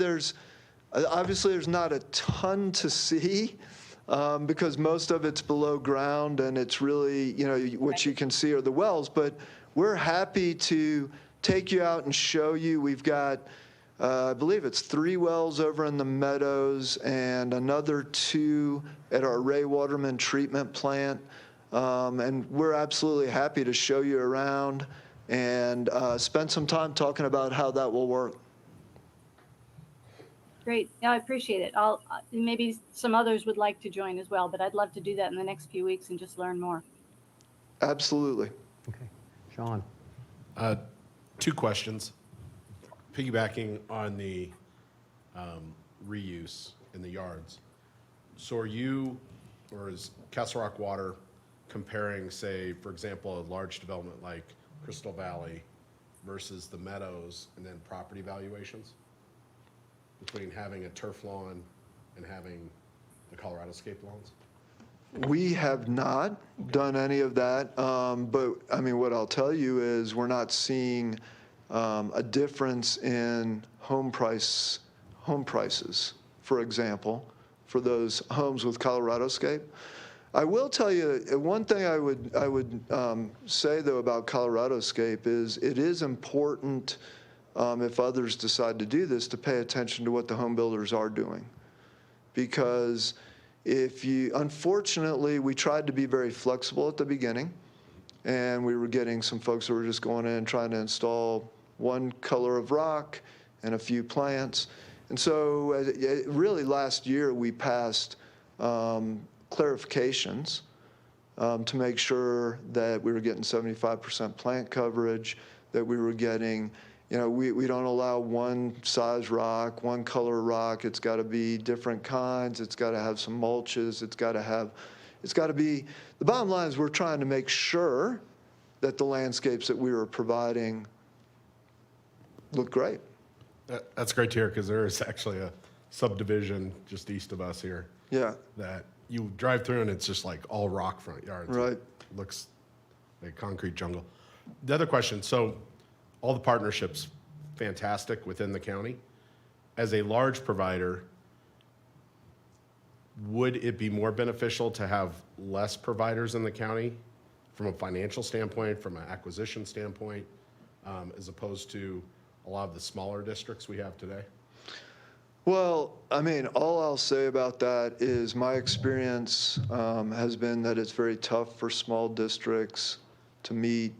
obviously there's not a ton to see because most of it's below ground and it's really, you know, what you can see are the wells, but we're happy to take you out and show you. We've got, I believe it's 3 wells over in the Meadows and another 2 at our Ray Waterman treatment plant. And we're absolutely happy to show you around and spend some time talking about how that will work. Great. Yeah, I appreciate it. Maybe some others would like to join as well, but I'd love to do that in the next few weeks and just learn more. Absolutely. Okay. Sean? 2 questions. Piggybacking on the reuse in the yards. So or is Castle Rock Water comparing, say, for example, a large development like Crystal Valley versus the Meadows, and then property valuations? Between having a turf lawn and having the Colorado Scape lawns? We have not done any of that, but I mean, what I'll tell you is we're not seeing a difference in home prices, for example, for those homes with Colorado Scape. I will tell you, one thing I would say, though, about Colorado Scape is it is important, if others decide to do this, to pay attention to what the home builders are doing. Because unfortunately, we tried to be very flexible at the beginning, and we were getting some folks who were just going in and trying to install one color of rock and a few plants. And so really last year, we passed clarifications to make sure that we were getting 75% plant coverage, that we were getting, we don't allow one size rock, one color rock. It's got to be different kinds. It's got to have some mulches. It's got to be, the bottom line is we're trying to make sure that the landscapes that we were providing look great. That's great to hear, because there is actually a subdivision just east of us here. Yeah. That you drive through and it's just like all rock front yards. Right. Looks like concrete jungle. The other question, so all the partnerships, fantastic within the county. As a large provider, would it be more beneficial to have less providers in the county from a financial standpoint, from an acquisition standpoint, as opposed to a lot of the smaller districts we have today? Well, I mean, all I'll say about that is my experience has been that it's very tough for small districts to meet,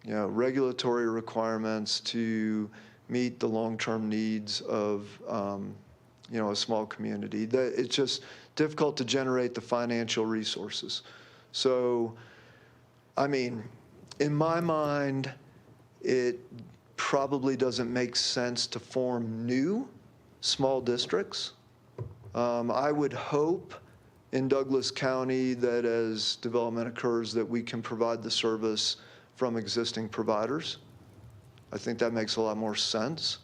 regulatory requirements, to meet the long-term needs of, a small community. It's just difficult to generate the financial resources. So, I mean, in my mind, it probably doesn't make sense to form new small districts. I would hope in Douglas County that as development occurs that we can provide the service from existing providers. I think that makes a lot more sense.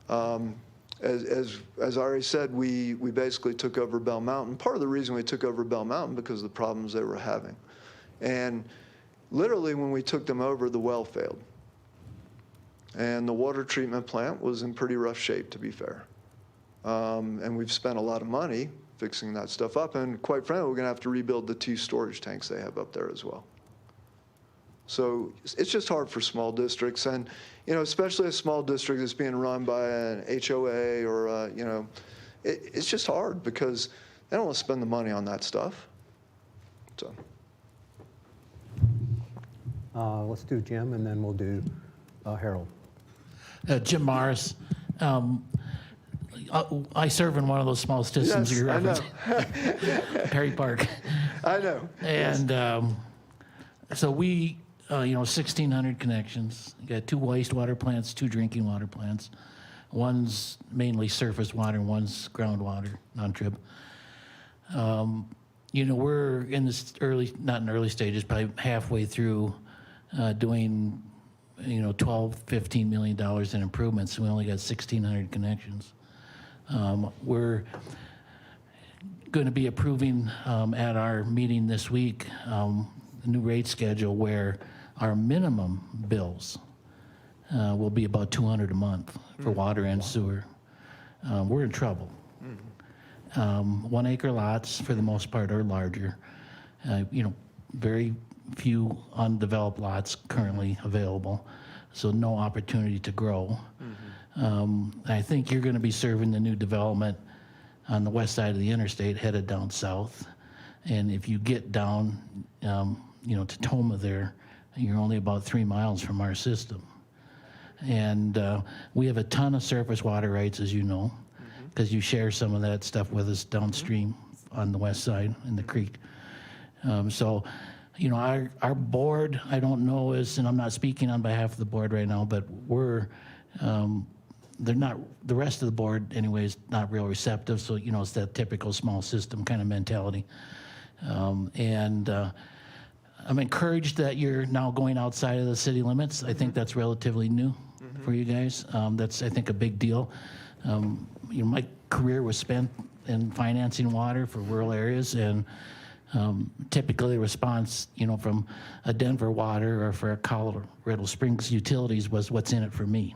As I already said, we basically took over Bell Mountain. Part of the reason we took over Bell Mountain because of the problems they were having. And literally when we took them over, the well failed. And the water treatment plant was in pretty rough shape, to be fair. And we've spent a lot of money fixing that stuff up. And quite frankly, we're going to have to rebuild the 2 storage tanks they have up there as well. So it's just hard for small districts. And, especially a small district that's being run by an HOA or, it's just hard because they don't want to spend the money on that stuff. So. Let's do Jim, and then we'll do Harold. Jim Morris. I serve in one of those small systems Yes, you're I know. referencing, Perry Park. I know. And so we, 1,600 connections. You got 2 wastewater plants, 2 drinking water plants. One's mainly surface water, and one's groundwater, non-trib. We're in this not in early stages, probably halfway through doing, $12, $15 million in improvements. We only got 1,600 connections. We're going to be approving at our meeting this week the new rate schedule where our minimum bills will be about $200 a month for water and sewer. We're in trouble. 1 acre lots, for the most part, are larger. Very few undeveloped lots currently available, so no opportunity to grow. I think you're going to be serving the new development on the west side of the interstate headed down south. And if you get down, to Toma there, you're only about 3 miles from our system. And we have a ton of surface water rights, as you know, because you share some of that stuff with us downstream on the west side in the creek. Our board, I don't know is, and I'm not speaking on behalf of the board right now, but they're not, the rest of the board anyway is not real receptive. So, it's that typical small system kind of mentality. I'm encouraged that you're now going outside of the city limits. I think that's relatively new for you guys. That's, I think, a big deal. My career was spent in financing water for rural areas, and typically the response, from a Denver Water or for a Colorado Springs Utilities was, what's in it for me?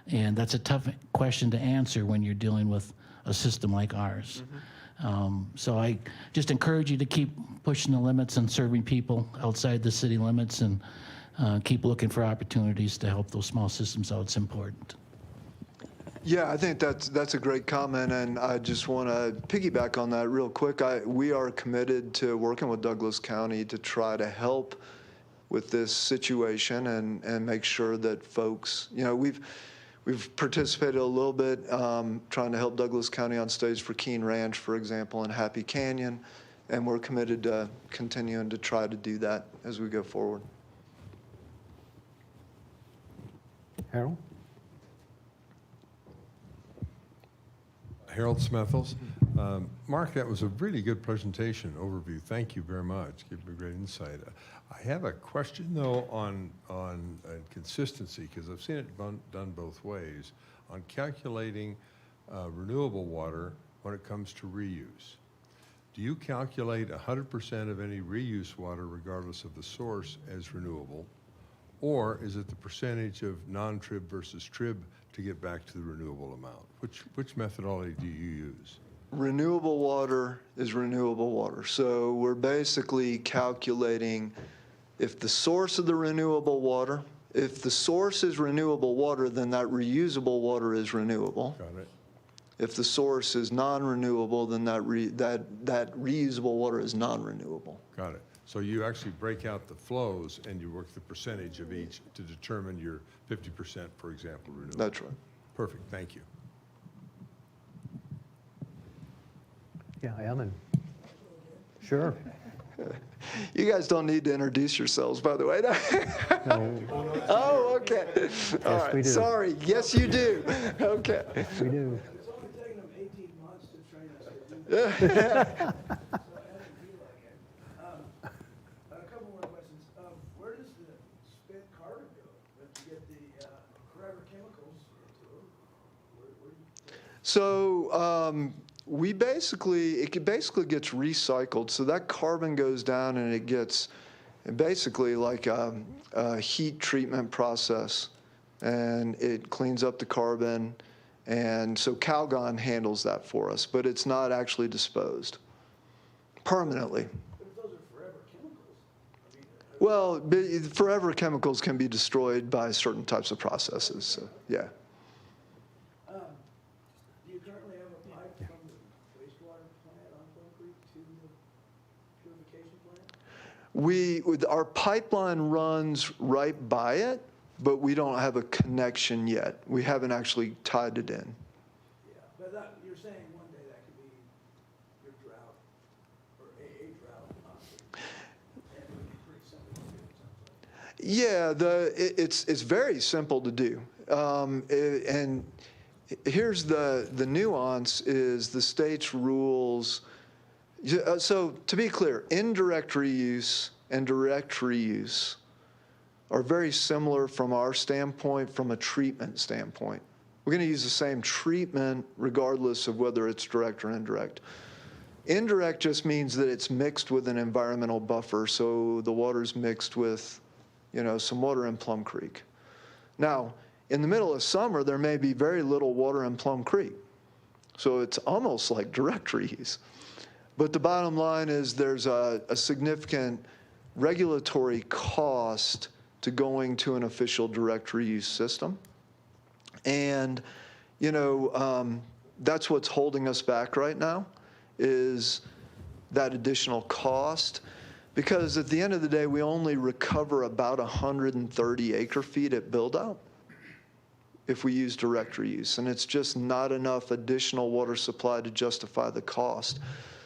And that's a tough question to answer when you're dealing with a system like ours. So I just encourage you to keep pushing the limits and serving people outside the city limits, and keep looking for opportunities to help those small systems out. It's important. Yeah, I think that's a great comment, and I just want to piggyback on that real quick. We are committed to working with Douglas County to try to help with this situation and make sure that folks, we've participated a little bit trying to help Douglas County on stage for Keene Ranch, for example, and Happy Canyon, and we're committed to continuing to try to do that as we go forward. Harold? Harold Smethels. Mark, that was a really good presentation overview. Thank you very much. Gave me great insight. I have a question, though, on consistency, because I've seen it done both ways, on calculating renewable water when it comes to reuse. Do you calculate 100% of any reuse water, regardless of the source, as renewable? Or is it the percentage of non-trib versus trib to get back to the renewable amount? Which methodology do you use? Renewable water is renewable water. So we're basically calculating if the source of the renewable water, if the source is renewable water, then that reusable water is renewable. Got it. If the source is non-renewable, then that reusable water is non-renewable. Got it. So you actually break out the flows and you work the percentage of each to determine your 50%, for example, renewable. That's right. Perfect. Thank you. Yeah, Ellen. Sure. You guys don't need to introduce yourselves, by the way. No, Oh, okay. All right. we do. Sorry. Yes, you do. Okay. we do. It's only taken them 18 months to train us to do that. A couple more questions. Where does the spent carbon go? When you get the forever chemicals into them, where do you? So it basically gets recycled. So that carbon goes down and it gets basically like a heat treatment process, and it cleans up the carbon. And so Calgon handles that for us, but it's not actually disposed permanently. But if those are forever chemicals, Well, forever chemicals can be destroyed by certain types of processes. So, yeah. do you currently have a pipe from the wastewater plant on Plum Creek to the purification plant? Our pipeline runs right by it, but we don't have a connection yet. We haven't actually tied it in. Yeah, but you're saying one day that could be your drought, or a drought, and it would be pretty simple to do, it sounds like. Yeah, it's very simple to do. And here's the nuance is the state's rules. So to be clear, indirect reuse and direct reuse are very similar from our standpoint, from a treatment standpoint. We're going to use the same treatment regardless of whether it's direct or indirect. Indirect just means that it's mixed with an environmental buffer, so the water's mixed with, some water in Plum Creek. Now, in the middle of summer, there may be very little water in Plum Creek, so it's almost like direct reuse. But the bottom line is there's a significant regulatory cost to going to an official direct reuse system. And, that's what's holding us back right now is that additional cost. Because at the end of the day, we only recover about 130 acre feet at build out if we use direct reuse. And it's just not enough additional water supply to justify the cost.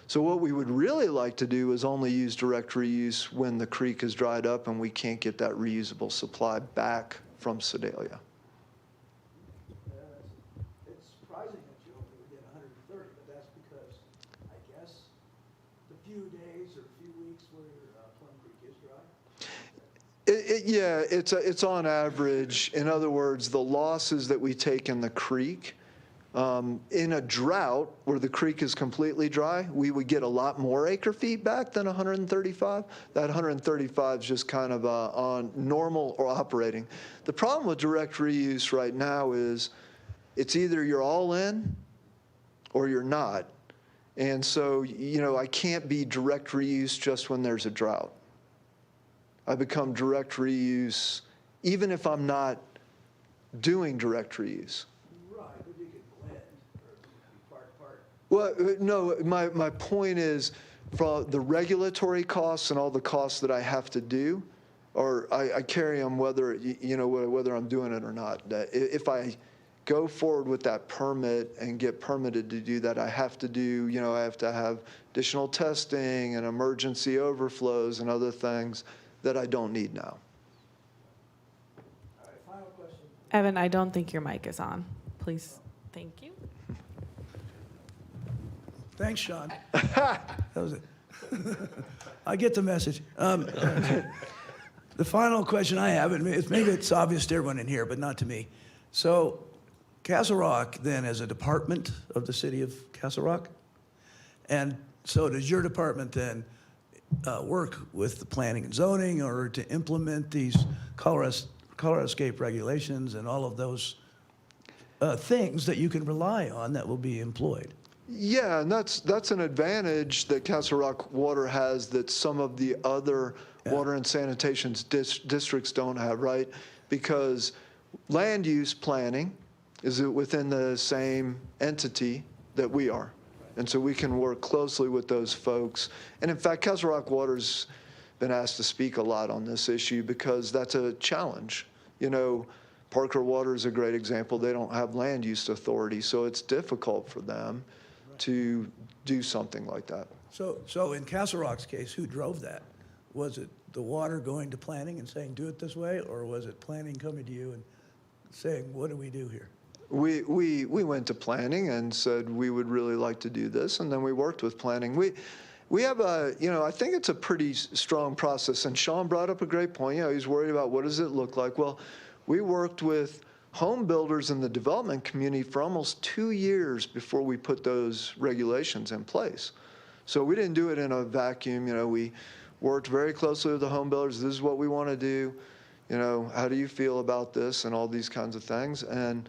So what we would really like to do is only use direct reuse when the creek is dried up and we can't get that reusable supply back from Sedalia. It's surprising that you only did 130, but that's because, I guess, the few days Yeah, it's on average. In other words, the losses that we take in the creek, in a drought where the creek is completely dry, we would get a lot more acre feet back than 135. That 135 is just kind of on normal or operating. The problem with direct reuse right now is it's either you're all in or you're not. And so, I can't be direct reuse just when there's a drought. I become direct reuse even if I'm not doing direct reuse. Right, but you could blend or part. Well, no, my point is, from the regulatory costs and all the costs that I have to do, or I carry them whether, whether I'm doing it or not. That if I go forward with that permit and get permitted to do that, I have to do, I have to have additional testing and emergency overflows and other things that I don't need now. Evan, I don't think your mic is on. Please, thank you. Thanks, Sean. That was it. I get the message. The final question I have, and maybe it's obvious to everyone in here, but not to me. So Castle Rock then is a department of the city of Castle Rock? And so does your department then work with the planning and zoning in order to implement these Colorado Scape regulations and all of those things that you can rely on that will be employed? Yeah, and that's an advantage that Castle Rock Water has that some of the other water and sanitation districts don't have, right? Because land use planning is within the same entity that we are. And so we can work closely with those folks. And in fact, Castle Rock Water's been asked to speak a lot on this issue because that's a challenge. Parker Water is a great example. They don't have land use authority, so it's difficult for them to do something like that. So in Castle Rock's case, who drove that? Was it the water going to planning and saying, do it this way? Or was it planning coming to you and saying, what do we do here? We went to planning and said we would really like to do this, and then we worked with planning. We have I think it's a pretty strong process, and Sean brought up a great point. He's worried about what does it look like. Well, we worked with home builders in the development community for almost 2 years before we put those regulations in place. So we didn't do it in a vacuum. We worked very closely with the home builders. This is what we want to do. How do you feel about this and all these kinds of things? And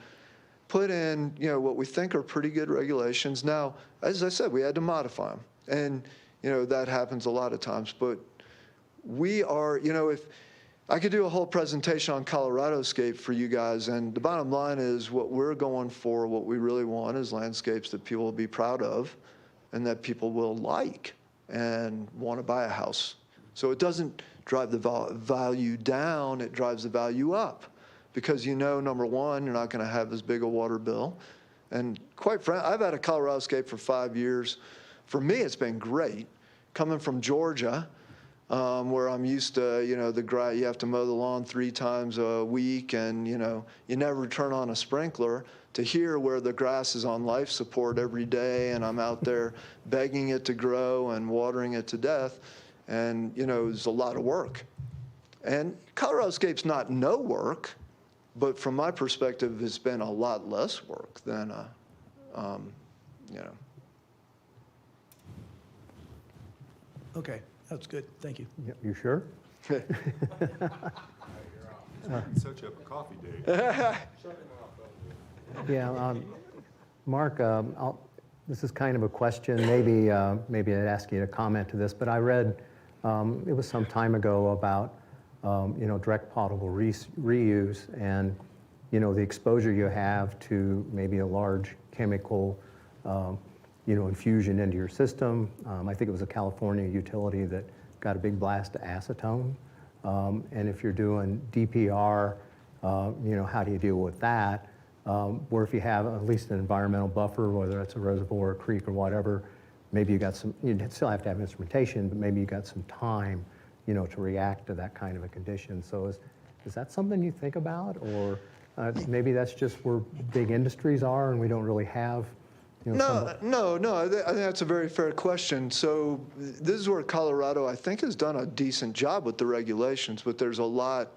put in, what we think are pretty good regulations. Now, as I said, we had to modify them. And, that happens a lot of times. But we are, if I could do a whole presentation on Colorado Scape for you guys, and the bottom line is what we're going for, what we really want is landscapes that people will be proud of and that people will like and want to buy a house. So it doesn't drive the value down, it drives the value up. Because number one, you're not going to have as big a water bill. And quite frankly, I've had a Colorado Scape for 5 years. For me, it's been great. Coming from Georgia, where I'm used to, you have to mow the lawn 3 times a week and, you never turn on a sprinkler, to here where the grass is on life support every day and I'm out there begging it to grow and watering it to death. And, it's a lot of work. And Colorado Scape's not no work. But from my perspective, it's been a lot less work than, Okay, that's good. Thank you. You sure? Set you up a coffee date. Yeah, Mark, this is kind of a question. Maybe I'd ask you to comment to this, but I read, it was some time ago about direct potable reuse and, the exposure you have to maybe a large chemical, infusion into your system. I think it was a California utility that got a big blast of acetone. And if you're doing DPR, how do you deal with that? Or if you have at least an environmental buffer, whether it's a reservoir or a creek or whatever, maybe you'd still have to have instrumentation, but maybe you got some time to react to that kind of a condition. So is that something you think about? Or maybe that's just where big industries are and we don't really have, You know, No, I think that's a very fair question. So this is where Colorado, I think, has done a decent job with the regulations, but there's a lot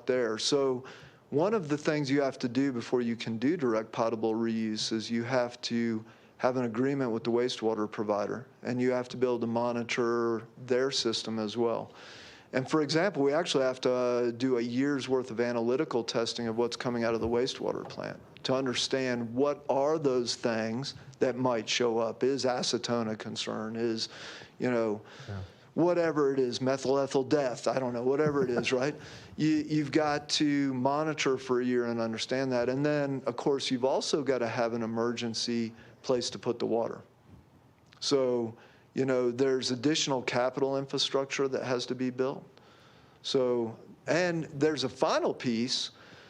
there. So one of the things you have to do before you can do direct potable reuse is you have to have an agreement with the wastewater provider, and you have to be able to monitor their system as well. And for example, we actually have to do a year's worth of analytical testing of what's coming out of the wastewater plant to understand what are those things that might show up. Is acetone a concern? Is, whatever it is, methyl ethyl death, I don't know, whatever it is, right? You've got to monitor for a year and understand that. And then, of course, you've also got to have an emergency place to put the water. So, there's additional capital infrastructure that has to be built. So, and there's a final piece.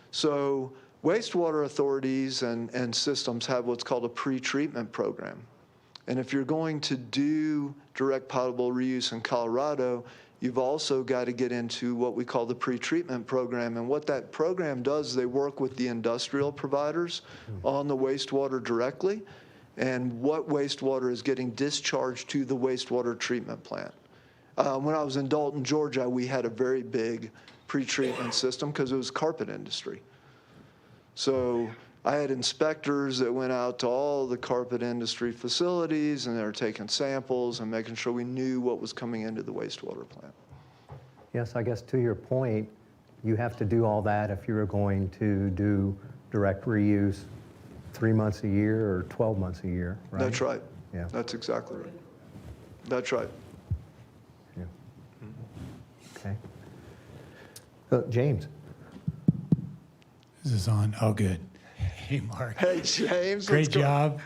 So wastewater authorities and systems have what's called a pre-treatment program. And if you're going to do direct potable reuse in Colorado, you've also got to get into what we call the pre-treatment program. And what that program does, they work with the industrial providers on the wastewater directly, and what wastewater is getting discharged to the wastewater treatment plant. When I was in Dalton, Georgia, we had a very big pre-treatment system because it was carpet industry. So I had inspectors that went out to all the carpet industry facilities, and they were taking samples and making sure we knew what was coming into the wastewater plant. yes, I guess to your point, you have to do all that if you're going to do direct reuse 3 months a year or 12 months a year, right? That's right. Yeah. That's exactly right. That's right. Yeah. Okay. James. This is on. Oh, good. Hey, Mark. Hey, James. Great job.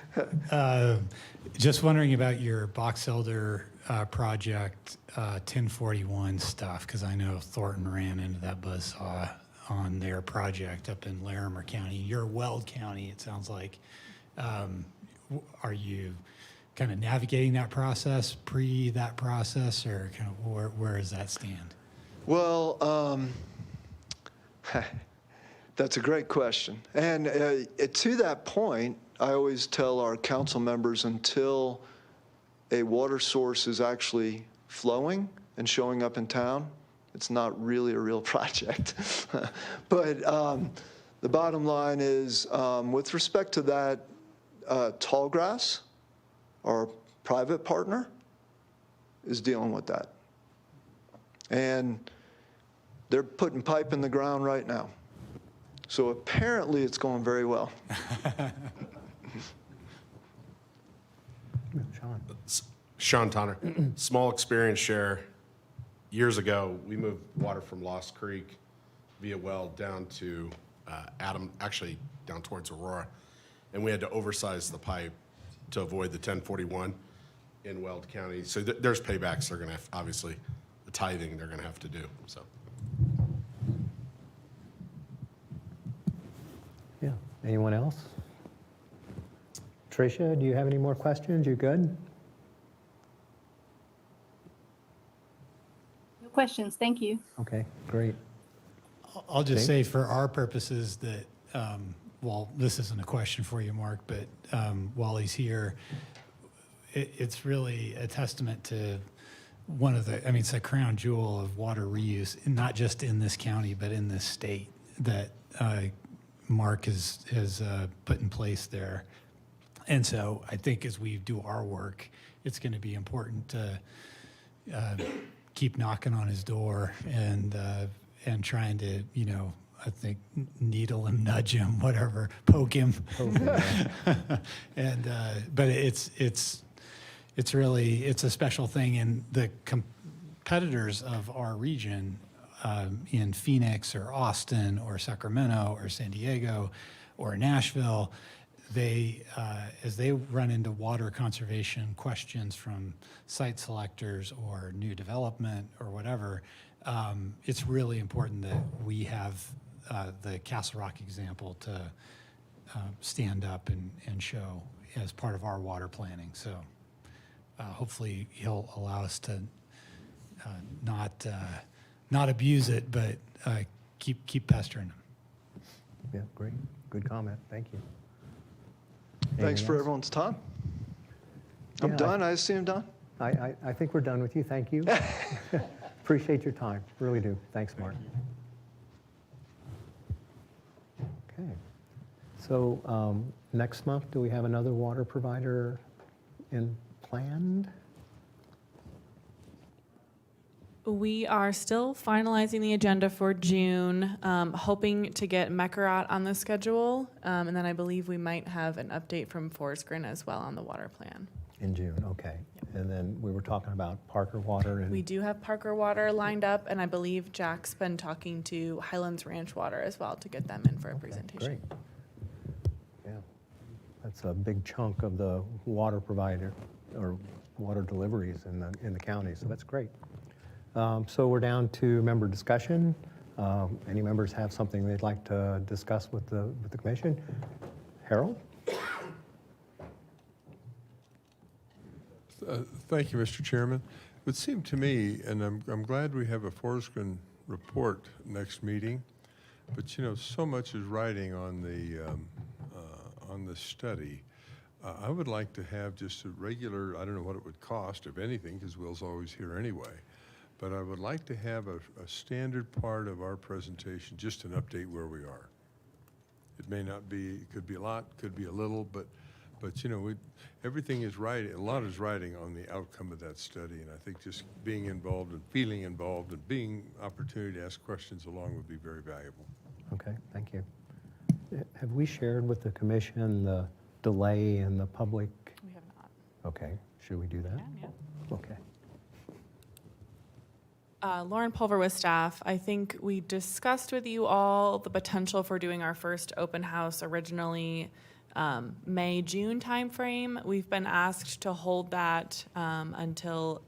Just wondering about your box elder project, 1041 stuff, because I know Thornton ran into that buzzsaw on their project up in Larimer County. You're Weld County, it sounds like. Are you kind of navigating that process, that process, or kind of where does that stand? Well, that's a great question. And to that point, I always tell our council members, until a water source is actually flowing and showing up in town, it's not really a real project. But the bottom line is, with respect to that, Tallgrass, our private partner, is dealing with that. And they're putting pipe in the ground right now. So apparently it's going very well. Sean. Sean Tonner, small experience share. Years ago, we moved water from Lost Creek via Weld down to actually down towards Aurora. And we had to oversize the pipe to avoid the 1041 in Weld County. So there's paybacks they're going to have, obviously, the tithing they're going to have to do, so. Yeah. Anyone else? Tricia, do you have any more questions? You good? No questions. Thank you. Okay, great. I'll just Okay. say for our purposes that, well, this isn't a question for you, Mark, but while he's here, it's really a testament to one of the, I mean, it's a crown jewel of water reuse, not just in this county, but in this state that Mark has put in place there. And so I think as we do our work, it's going to be important to keep knocking on his door and trying to, you know, I think needle him, nudge him, whatever, poke him. And but it's really, it's a special thing. And the competitors of our region in Phoenix or Austin or Sacramento or San Diego or Nashville, they as they run into water conservation questions from site selectors or new development or whatever, it's really important that we have the Castle Rock example to stand up and show as part of our water planning. So hopefully he'll allow us to not abuse it, but keep pestering him. Yeah, great. Good comment. Thank you. Thanks Anything for else? everyone's time. I'm Yeah, done. I assume done. I think we're done with you. Thank you. Appreciate your time. Really do. Thanks, Mark. Okay. So next month, do we have another water provider planned? We are still finalizing the agenda for June, hoping to get Meckerat on the schedule. And then I believe we might have an update from Forest Grin as well on the water plan. In June, okay. And then we were talking about Parker Water and. We do have Parker Water lined up, and I believe Jack's been talking to Highlands Ranch Water as well to get them in for a presentation. Great. Yeah, that's a big chunk of the water provider or water deliveries in the county, so that's great. So we're down to member discussion. Any members have something they'd like to discuss with the commission? Harold? Thank you, Mr. Chairman. It would seem to me, and I'm glad we have a Forest Grin report next meeting, but you know, so much is riding on the study. I would like to have just a regular, I don't know what it would cost, if anything, because Will's always here anyway, but I would like to have a standard part of our presentation, just an update where we are. It may not be, it could be a lot, could be a little, but you know, everything is riding, a lot is riding on the outcome of that study, and I think just being involved and feeling involved and being opportunity to ask questions along would be very valuable. Okay, thank you. Have we shared with the commission the delay in the public? We have not. Okay, should we do that? Yeah. Okay. Lauren Pulver with staff. I think we discussed with you all the potential for doing our first open house originally May, June timeframe. We've been asked to hold that until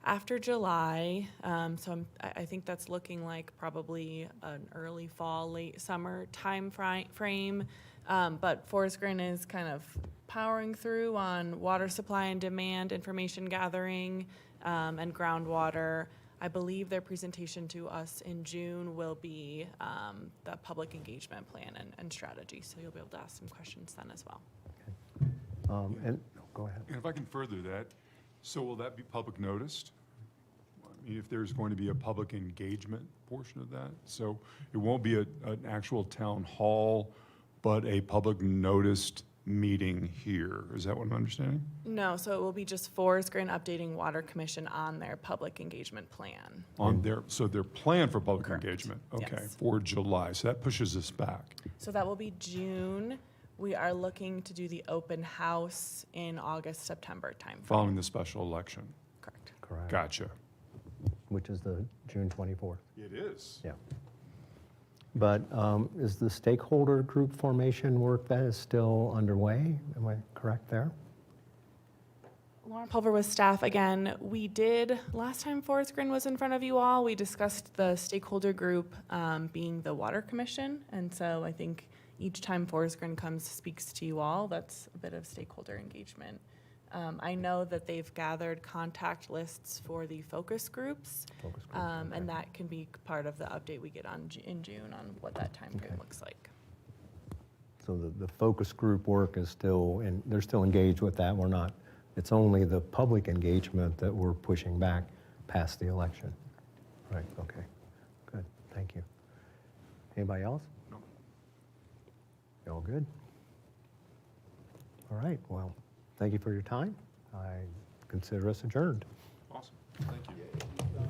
after July. So I think that's looking like probably an early fall, late summer time frame. But Forest Grin is kind of powering through on water supply and demand, information gathering, and groundwater. I believe their presentation to us in June will be the public engagement plan and strategy. So you'll be able to ask some questions then as well. And go ahead. And if I can further that, so will that be public noticed? I mean, if there's going to be a public engagement portion of that? So it won't be an actual town hall, but a public noticed meeting here. Is that what I'm understanding? No, so it will be just Forest Grin updating Water Commission on their public engagement plan. On their plan for public Correct. engagement? Okay, Yes. for July. So that pushes us back. So that will be June. We are looking to do the open house in August, September timeframe. Following the special election. Correct. Correct. Gotcha. Which is the June 24th. It is. Yeah. But is the stakeholder group formation work that is still underway? Am I correct there? Lauren Pulver with staff again. We did, last time Forest Grin was in front of you all, we discussed the stakeholder group being the Water Commission. And so I think each time Forest Grin comes, speaks to you all, that's a bit of stakeholder engagement. I know that they've gathered contact lists for the focus groups. And that can be part of the update we get in June on what that timeframe looks like. So the focus group work is still, and they're still engaged with that. We're not, it's only the public engagement that we're pushing back past the election. Right, okay, good, thank you. Anybody else? No. You all good? All right, well, thank you for your time. I consider us adjourned. Awesome. Thank you.